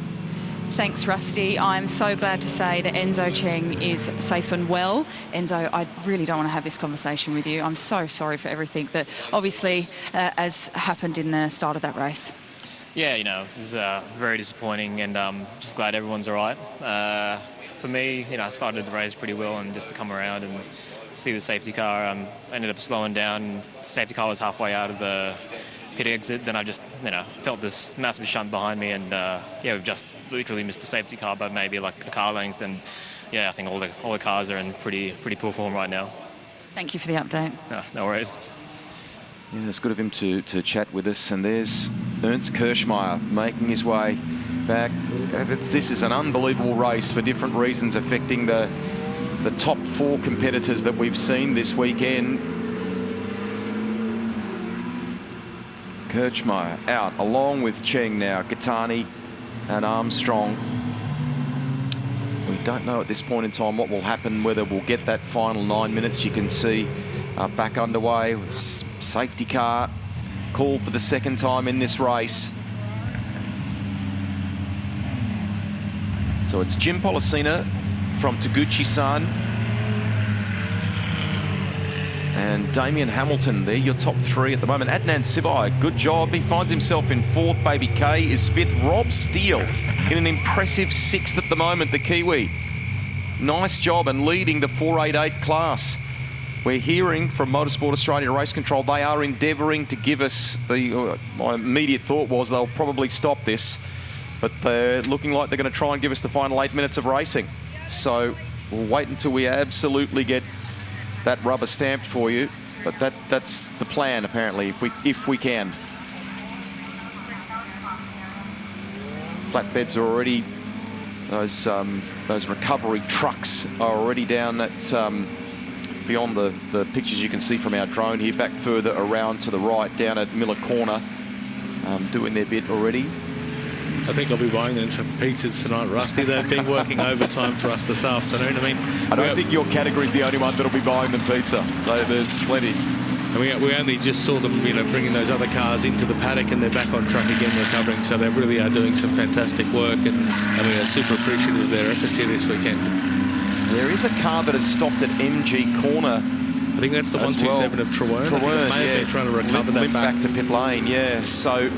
Thanks, Rusty. I'm so glad to say that Enzo Cheng is safe and well. Enzo, I really don't want to have this conversation with you. I'm so sorry for everything that obviously has happened in the start of that race. Yeah, you know, it was very disappointing, and just glad everyone's all right. For me, you know, I started the race pretty well, and just to come around and see the safety car, I ended up slowing down, and the safety car was halfway out of the pit exit. Then I just, you know, felt this massive shunt behind me, and yeah, we've just literally missed the safety car by maybe like a car length, and yeah, I think all the cars are in pretty poor form right now. Thank you for the update. No worries. Yeah, it's good of him to chat with us. And there's Ernst Kirschmeier making his way back. This is an unbelievable race for different reasons, affecting the top 4 competitors that we've seen this weekend. Kirschmeier out, along with Cheng now, Gattani and Armstrong. We don't know at this point in time what will happen, whether we'll get that final 9 minutes. You can see back underway. Safety car called for the second time in this race. So it's Jim Pollicina from Taguchi-san and Damien Hamilton. They're your top 3 at the moment. Adnan Sivai, good job. He finds himself in 4th. Baby K is 5th. Rob Steele in an impressive 6th at the moment, the Kiwi. Nice job, and leading the 488 class. We're hearing from Motorsport Australia Race Control, they are endeavouring to give us the... my immediate thought was they'll probably stop this, but they're looking like they're going to try and give us the final 8 minutes of racing. So we'll wait until we absolutely get that rubber stamped for you, but that's the plan apparently, if we can. Flatbeds are already, those recovery trucks are already down at beyond the pictures you can see from our drone here, back further around to the right down at Miller Corner, doing their bit already. I think I'll be buying them some pizzas tonight, Rusty. They've been working overtime for us this afternoon. I mean, I don't think your category is the only one that'll be buying them pizza. There's plenty. And we only just saw them, you know, bringing those other cars into the paddock, and they're back on track again recovering. So they really are doing some fantastic work, and we are super appreciative of their efforts here this weekend. There is a car that has stopped at MG Corner. I think that's the 127 of Trewern. Trewern, may have been trying to recover that back to pit lane, yeah. So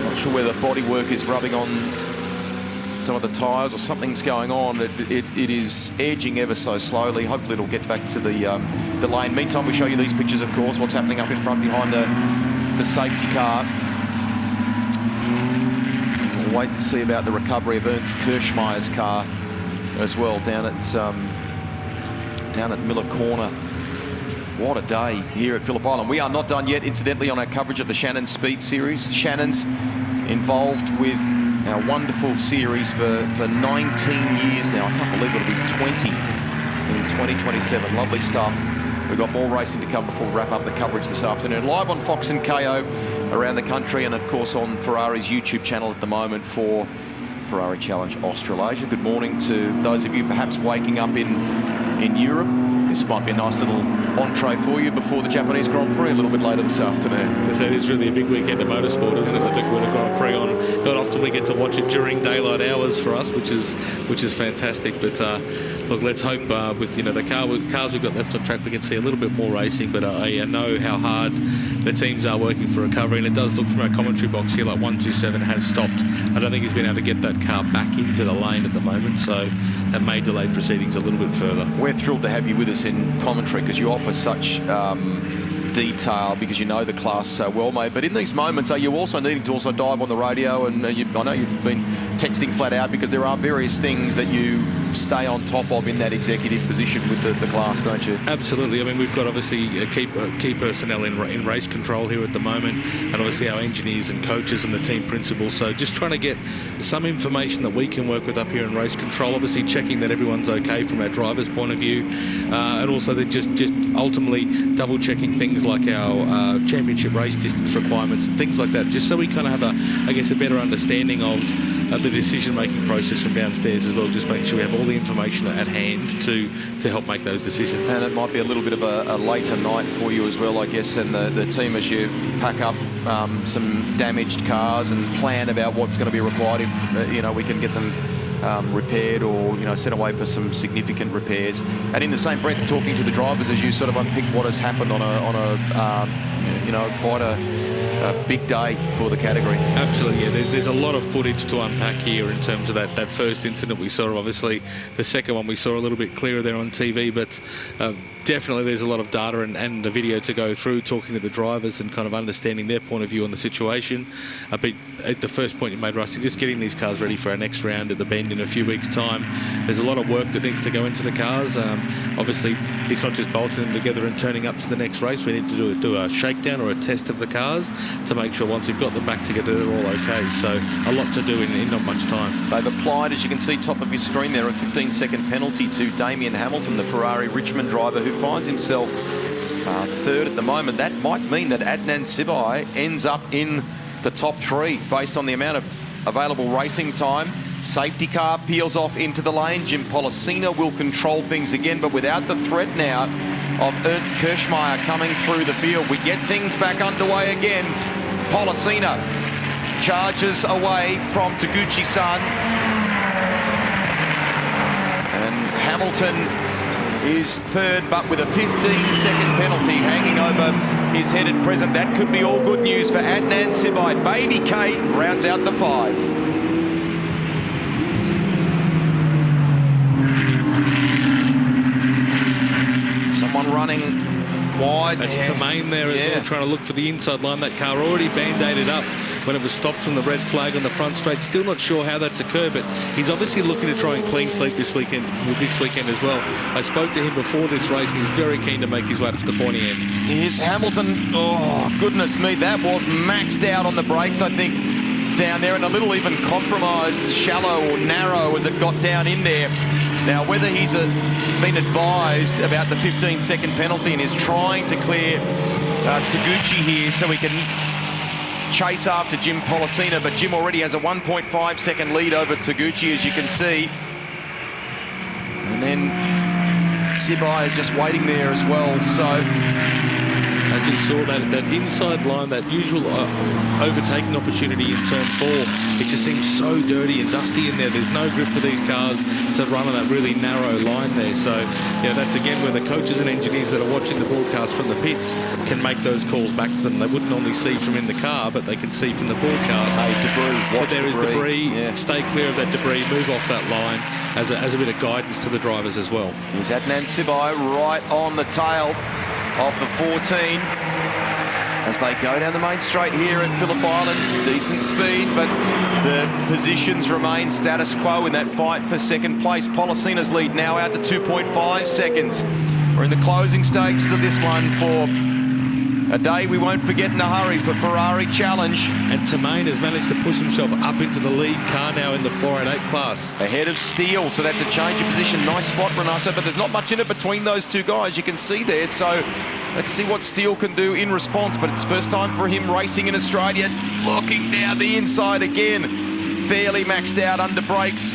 not sure whether body work is rubbing on some of the tyres or something's going on. It is edging ever so slowly. Hopefully it'll get back to the lane. Meantime, we show you these pictures, of course, what's happening up in front behind the safety car. We'll wait and see about the recovery of Ernst Kirschmeier's car as well down at Miller Corner. What a day here at Phillip Island. We are not done yet, incidentally, on our coverage of the Shannon Speed Series. Shannon's involved with our wonderful series for 19 years now. I can't believe it'll be 20 in 2027. Lovely stuff. We've got more racing to come before we wrap up the coverage this afternoon. Live on Fox and KO around the country, and of course on Ferrari's YouTube channel at the moment for Ferrari Challenge Australasia. Good morning to those of you perhaps waking up in Europe. This might be a nice little entree for you before the Japanese Grand Prix a little bit later this afternoon. So it is really a big weekend of motorsport, isn't it? I think with the Grand Prix on, not often we get to watch it during daylight hours for us, which is fantastic. But look, let's hope with the cars we've got left on track, we can see a little bit more racing. But I know how hard the teams are working for recovery, and it does look from our commentary box here like 127 has stopped. I don't think he's been able to get that car back into the lane at the moment, so that may delay proceedings a little bit further. We're thrilled to have you with us in commentary because you offer such detail, because you know the class so well, mate. But in these moments, are you also needing to also dive on the radio? And I know you've been texting flat out because there are various things that you stay on top of in that executive position with the class, don't you? Absolutely. I mean, we've got obviously key personnel in race control here at the moment, and obviously our engineers and coaches and the team principals. So just trying to get some information that we can work with up here in race control. Obviously checking that everyone's okay from our driver's point of view, and also they're just ultimately double checking things like our championship race distance requirements and things like that, just so we kind of have a better understanding of the decision-making process from downstairs as well, just making sure we have all the information at hand to help make those decisions. And it might be a little bit of a later night for you as well, I guess, and the team as you pack up some damaged cars and plan about what's going to be required if we can get them repaired or sent away for some significant repairs. And in the same breath, talking to the drivers as you sort of unpick what has happened on a quite a big day for the category. Absolutely, yeah. There's a lot of footage to unpack here in terms of that first incident we saw. Obviously, the second one we saw a little bit clearer there on TV, but definitely there's a lot of data and the video to go through, talking to the drivers and kind of understanding their point of view on the situation. But at the first point you made, Rusty, just getting these cars ready for our next round at the Bend in a few weeks' time. There's a lot of work that needs to go into the cars. Obviously, it's not just bolting them together and turning up to the next race. We need to do a shakedown or a test of the cars to make sure once we've got them back together, they're all okay. So a lot to do in not much time. They've applied, as you can see, top of your screen there, a 15-second penalty to Damien Hamilton, the Ferrari Richmond driver, who finds himself third at the moment. That might mean that Adnan Sibai ends up in the top three based on the amount of available racing time. Safety car peels off into the lane. Jim Policina will control things again, but without the threat now of Ernst Kirschmeier coming through the field, we get things back underway again. Policina charges away from Taguchi-san. And Hamilton is third, but with a 15-second penalty hanging over his head at present. That could be all good news for Adnan Sibai. Baby K rounds out the 5. Someone running wide. That's Tamain there as well, trying to look for the inside line. That car already band-aided up when it was stopped from the red flag on the front straight. Still not sure how that's occurred, but he's obviously looking to try and clean sleep this weekend as well. I spoke to him before this race, and he's very keen to make his way up to the pointy end. Here's Hamilton. Oh, goodness me, that was maxed out on the brakes, I think, down there, and a little even compromised, shallow or narrow as it got down in there. Now, whether he's been advised about the 15-second penalty and is trying to clear Taguchi here so he can chase after Jim Policina, but Jim already has a 1.5-second lead over Taguchi, as you can see. And then Sibai is just waiting there as well, so... As he saw that inside line, that usual overtaking opportunity in turn 4, it just seems so dirty and dusty in there. There's no grip for these cars to run on that really narrow line there. So, that's again where the coaches and engineers that are watching the broadcast from the pits can make those calls back to them. They wouldn't normally see from in the car, but they can see from the broadcast. Hey, debris, watch but there debris. Is debris. Stay clear of that debris, move off that line as a bit of guidance to the drivers as well. Here's Adnan Sibai right on the tail of the 14 as they go down the main straight here at Phillip Island. Decent speed, but the positions remain status quo in that fight for second place. Policina's lead now out to 2.5 seconds. We're in the closing stages of this one for a day we won't forget in a hurry for Ferrari Challenge. And Tamain has managed to push himself up into the lead car now in the 488 class. Ahead of Steele, so that's a change of position. Nice spot, Renato, but there's not much in it between those two guys, you can see there. So let's see what Steele can do in response, but it's first time for him racing in Australia. Looking down the inside again. Fairly maxed out under brakes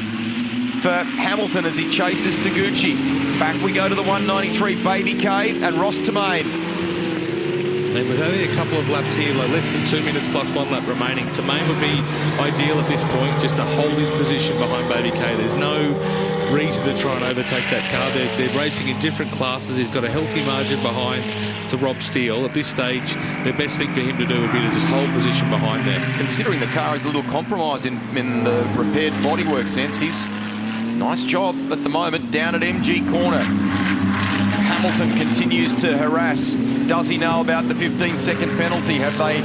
for Hamilton as he chases Taguchi. Back we go to the 193, Baby K and Ross Tamain. And with only a couple of laps here, like less than 2 minutes plus 1 lap remaining, Tamain would be ideal at this point just to hold his position behind Baby K. There's no reason to try and overtake that car. They're racing in different classes. He's got a healthy margin behind to Rob Steele. At this stage, the best thing for him to do would be to just hold position behind them. Considering the car is a little compromised in the repaired bodywork sense, he's nice job at the moment down at MG corner. Hamilton continues to harass. Does he know about the 15-second penalty? Have they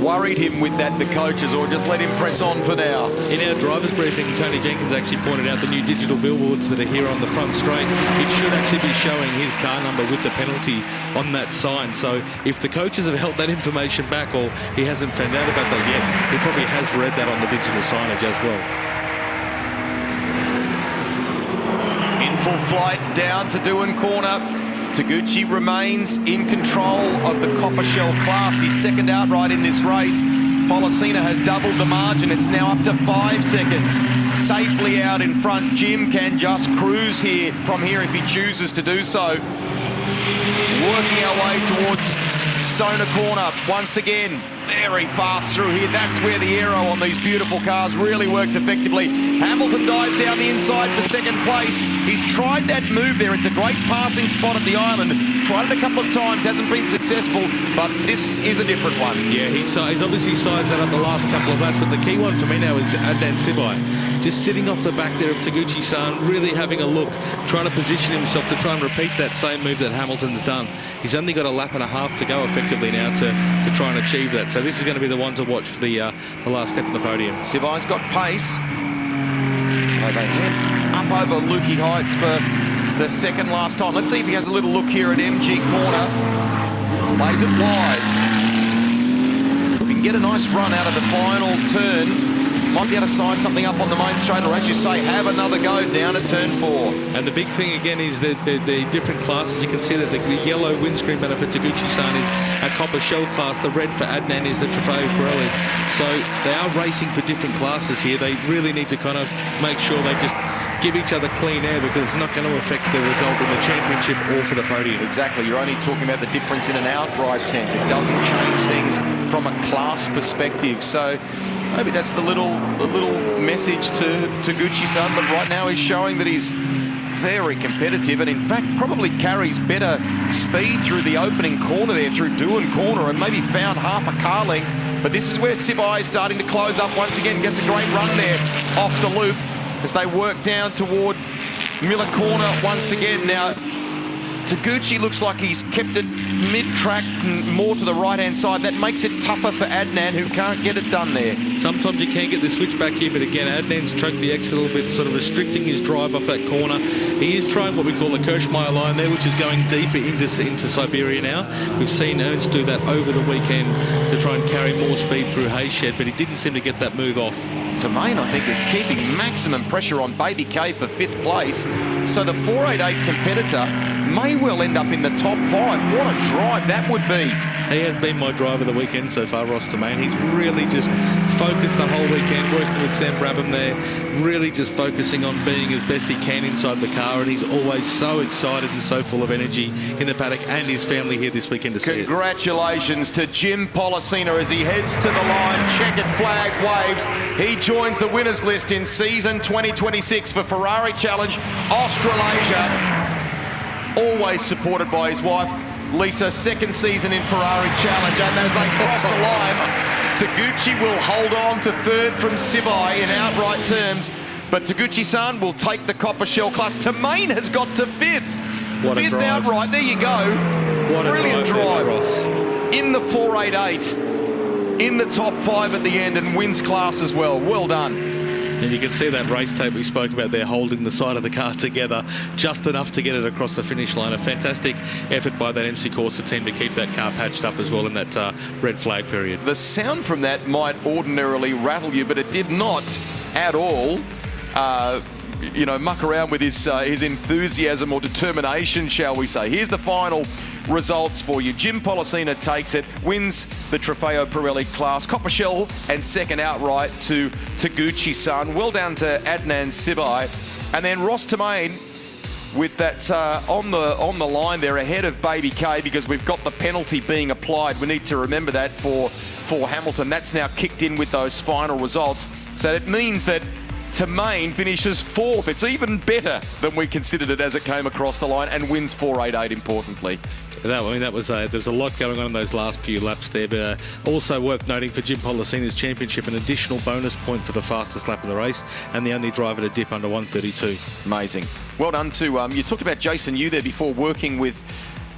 worried him with that, the coaches, or just let him press on for now? In our driver's briefing, Tony Jenkins actually pointed out the new digital billboards that are here on the front straight. It should actually be showing his car number with the penalty on that sign. So if the coaches have held that information back, or he hasn't found out about that yet, he probably has read that on the digital signage as well. In full flight down to Doohan Corner. Taguchi remains in control of the Copper Shell class. He's second outright in this race. Pollicina has doubled the margin. It's now up to 5 seconds. Safely out in front. Jim can just cruise here from here if he chooses to do so. Working our way towards Stoner Corner once again. Very fast through here. That's where the aero on these beautiful cars really works effectively. Hamilton dives down the inside for second place. He's tried that move there. It's a great passing spot at the island. Tried it a couple of times, hasn't been successful, but this is a different one. Yeah, he's obviously sized that up the last couple of laps, but the key one for me now is Adnan Sibai. Just sitting off the back there of Taguchi-san, really having a look, trying to position himself to try and repeat that same move that Hamilton's done. He's only got a lap and a half to go effectively now to try and achieve that. So this is going to be the one to watch for the last step of the podium. Sibai's got pace. So they head up over Lukey Heights for the second last time. Let's see if he has a little look here at MG Corner. Plays it wise. If he can get a nice run out of the final turn, might be able to size something up on the main straight, or as you say, have another go down to turn 4. And the big thing again is that the different classes. You can see that the yellow windscreen banner for Taguchi-san is a Copper Shell class. The red for Adnan is the Trofeo Pirelli. So they are racing for different classes here. They really need to kind of make sure they just give each other clean air, because it's not going to affect the result in the championship or for the podium. Exactly. You're only talking about the difference in an outright sense. It doesn't change things from a class perspective. So maybe that's the little message to Taguchi-san, but right now he's showing that he's very competitive, and in fact probably carries better speed through the opening corner there, through Doohan Corner, and maybe found half a car length. But this is where Sibai is starting to close up once again. Gets a great run there off the loop as they work down toward Miller Corner once again. Now, Taguchi looks like he's kept it mid-track and more to the right-hand side. That makes it tougher for Adnan, who can't get it done there. Sometimes you can get the switch back here, but again, Adnan's choked the exit a little bit, sort of restricting his drive off that corner. He is trying what we call a Kirschmeyer line there, which is going deeper into Siberia now. We've seen Ernst do that over the weekend to try and carry more speed through Hayshed, but he didn't seem to get that move off. Tremaine, I think, is keeping maximum pressure on Baby K for 5th place. So the 488 competitor may well end up in the top 5. What a drive that would be. He has been my driver of the weekend so far, Ross Tremaine. He's really just focused the whole weekend, working with Sam Brabham there, really just focusing on being as best he can inside the car, and he's always so excited and so full of energy in the paddock, and his family here this weekend to see it. Congratulations to Jim Pollicina as he heads to the line. Checkered flag waves. He joins the winners list in season 2026 for Ferrari Challenge Australasia. Always supported by his wife, Lisa, second season in Ferrari Challenge, and as they cross the line, Taguchi will hold on to 3rd from Sibai in outright terms, but Taguchi-san will take the Copper Shell class. Tremaine has got to 5th. What a 5th drive. Outright, there you go. What brilliant a drive. Ross. In the 488, in the top 5 at the end, and wins class as well. Well done. And you can see that race tape we spoke about there, holding the side of the car together just enough to get it across the finish line. A fantastic effort by that MC Corsa team to keep that car patched up as well in that red flag period. The sound from that might ordinarily rattle you, but it did not at all you know, muck around with his enthusiasm or determination, shall we say. Here's the final results for you. Jim Pollicina takes it, wins the Trofeo Pirelli class, Copper Shell, and second outright to Taguchi-san. Well down to Adnan Sibai. And then Ross Tremaine with that on the line there ahead of Baby K, because we've got the penalty being applied. We need to remember that for Hamilton. That's now kicked in with those final results. So it means that Tremaine finishes 4th. It's even better than we considered it as it came across the line, and wins 488 importantly. That was there's a lot going on in those last few laps there, but also worth noting for Jim Pollicina's championship, an additional bonus point for the fastest lap of the race, and the only driver to dip under 132. Amazing. Well done to you talked about Jason Yu there before, working with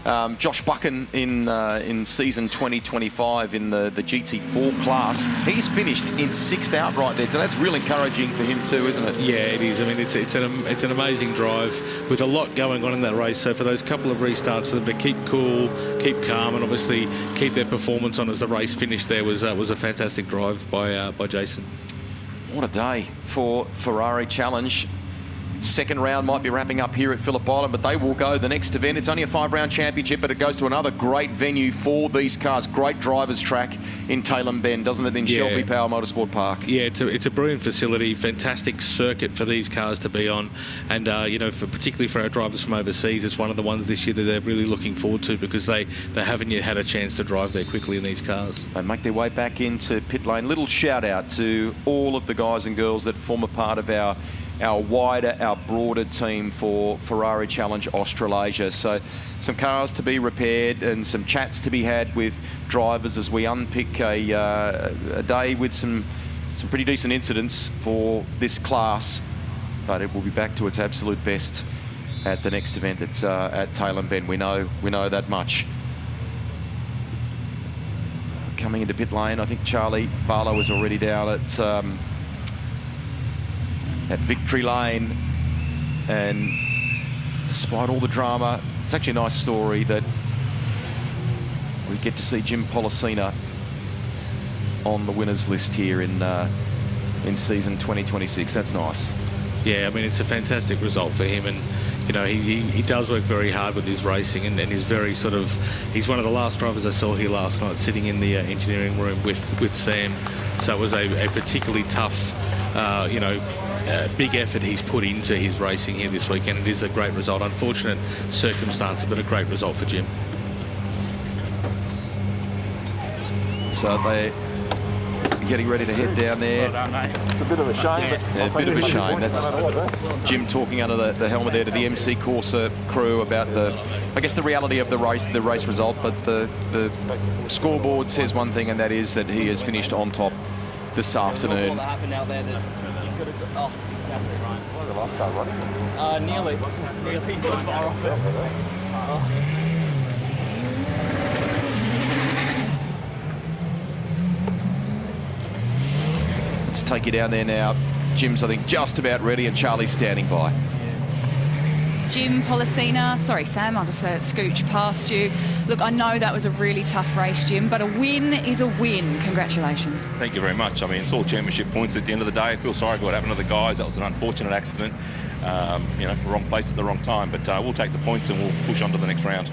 Josh Buchan in season 2025 in the GT4 class. He's finished in 6th outright there, so that's real encouraging for him too, isn't it? Yeah, it is. I mean, it's an amazing drive with a lot going on in that race. So for those couple of restarts, for them to keep cool, keep calm, and obviously keep their performance on as the race finished there was a fantastic drive by Jason. What a day for Ferrari Challenge. Second round might be wrapping up here at Phillip Island, but they will go the next event. It's only a 5-round championship, but it goes to another great venue for these cars. Great drivers' track in Tailem Bend, doesn't it, in Shelby Power Motorsport Park? Yeah, it's a brilliant facility, fantastic circuit for these cars to be on. And, you know, particularly for our drivers from overseas, it's one of the ones this year that they're really looking forward to because they haven't yet had a chance to drive there quickly in these cars. They make their way back into pit lane. Little shout out to all of the guys and girls that form a part of our wider, our broader team for Ferrari Challenge Australasia. So some cars to be repaired and some chats to be had with drivers as we unpick a day with some pretty decent incidents for this class. But it will be back to its absolute best at the next event. It's at Tailem Bend. We know that much. Coming into pit lane, I think Charlie Barlow is already down at Victory Lane, and despite all the drama, it's actually a nice story that we get to see Jim Policina on the winners list here in season 2026. That's nice. Yeah, I mean, it's a fantastic result for him, and you know, he does work very hard with his racing, and he's very he's one of the last drivers I saw here last night sitting in the engineering room with Sam. So it was a particularly tough, you know, big effort he's put into his racing here this weekend. It is a great result. Unfortunate circumstance, but a great result for Jim. So they're getting ready to head down there. It's a bit of a shame. Yeah, a bit of a shame. That's Jim talking under the helmet there to the MC Corsa crew about I guess the reality of the race result, but the scoreboard says one thing, and that is that he has finished on top this afternoon. Oh, exactly right. Nearly far off it. Let's take you down there now. Jim's, I think, just about ready, and Charlie's standing by. Jim Policina, sorry Sam, I'll just scooch past you. Look, I know that was a really tough race, Jim, but a win is a win. Congratulations. Thank you very much. I mean, it's all championship points at the end of the day. I feel sorry for what happened to the guys. That was an unfortunate accident. You know, wrong place at the wrong time, but we'll take the points and we'll push on to the next round.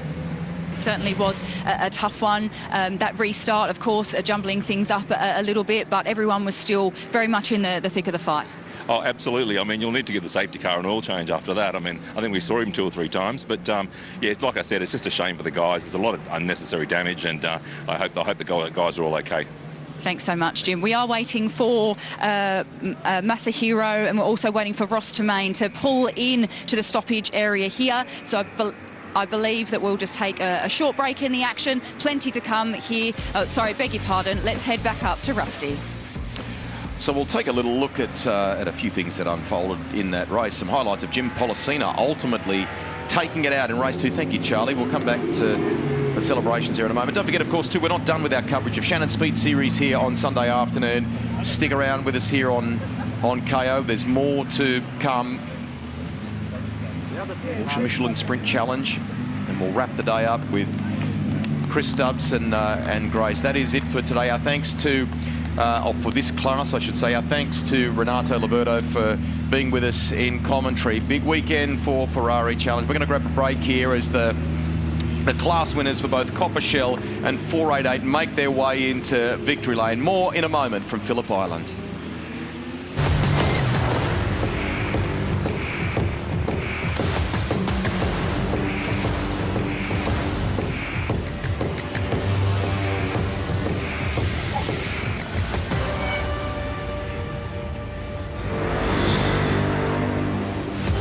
It certainly was a tough one. That restart, of course, jumbling things up a little bit, but everyone was still very much in the thick of the fight. Oh, absolutely. I mean, you'll need to give the safety car an oil change after that. I mean, I think we saw him 2 or 3 times, but yeah, like I said, it's just a shame for the guys. There's a lot of unnecessary damage, and I hope the guys are all okay. Thanks so much, Jim. We are waiting for Masahiro, and we're also waiting for Ross Tremaine to pull in to the stoppage area here. So I believe that we'll just take a short break in the action. Plenty to come here. Oh, sorry, beg your pardon. Let's head back up to Rusty. So we'll take a little look at a few things that unfolded in that race. Some highlights of Jim Policina ultimately taking it out in race 2. Thank you, Charlie. We'll come back to the celebrations here in a moment. Don't forget, of course, too, we're not done with our coverage of Shannon Speed Series here on Sunday afternoon. Stick around with us here on KO. There's more to come. Porsche Michelin Sprint Challenge, and we'll wrap the day up with Chris Stubbs and Grace. That is it for today. Our thanks to for this class, I should say. Our thanks to Renato Liberto for being with us in commentary. Big weekend for Ferrari Challenge. We're going to grab a break here as the class winners for both Copper Shell and 488 make their way into Victory Lane. More in a moment from Phillip Island.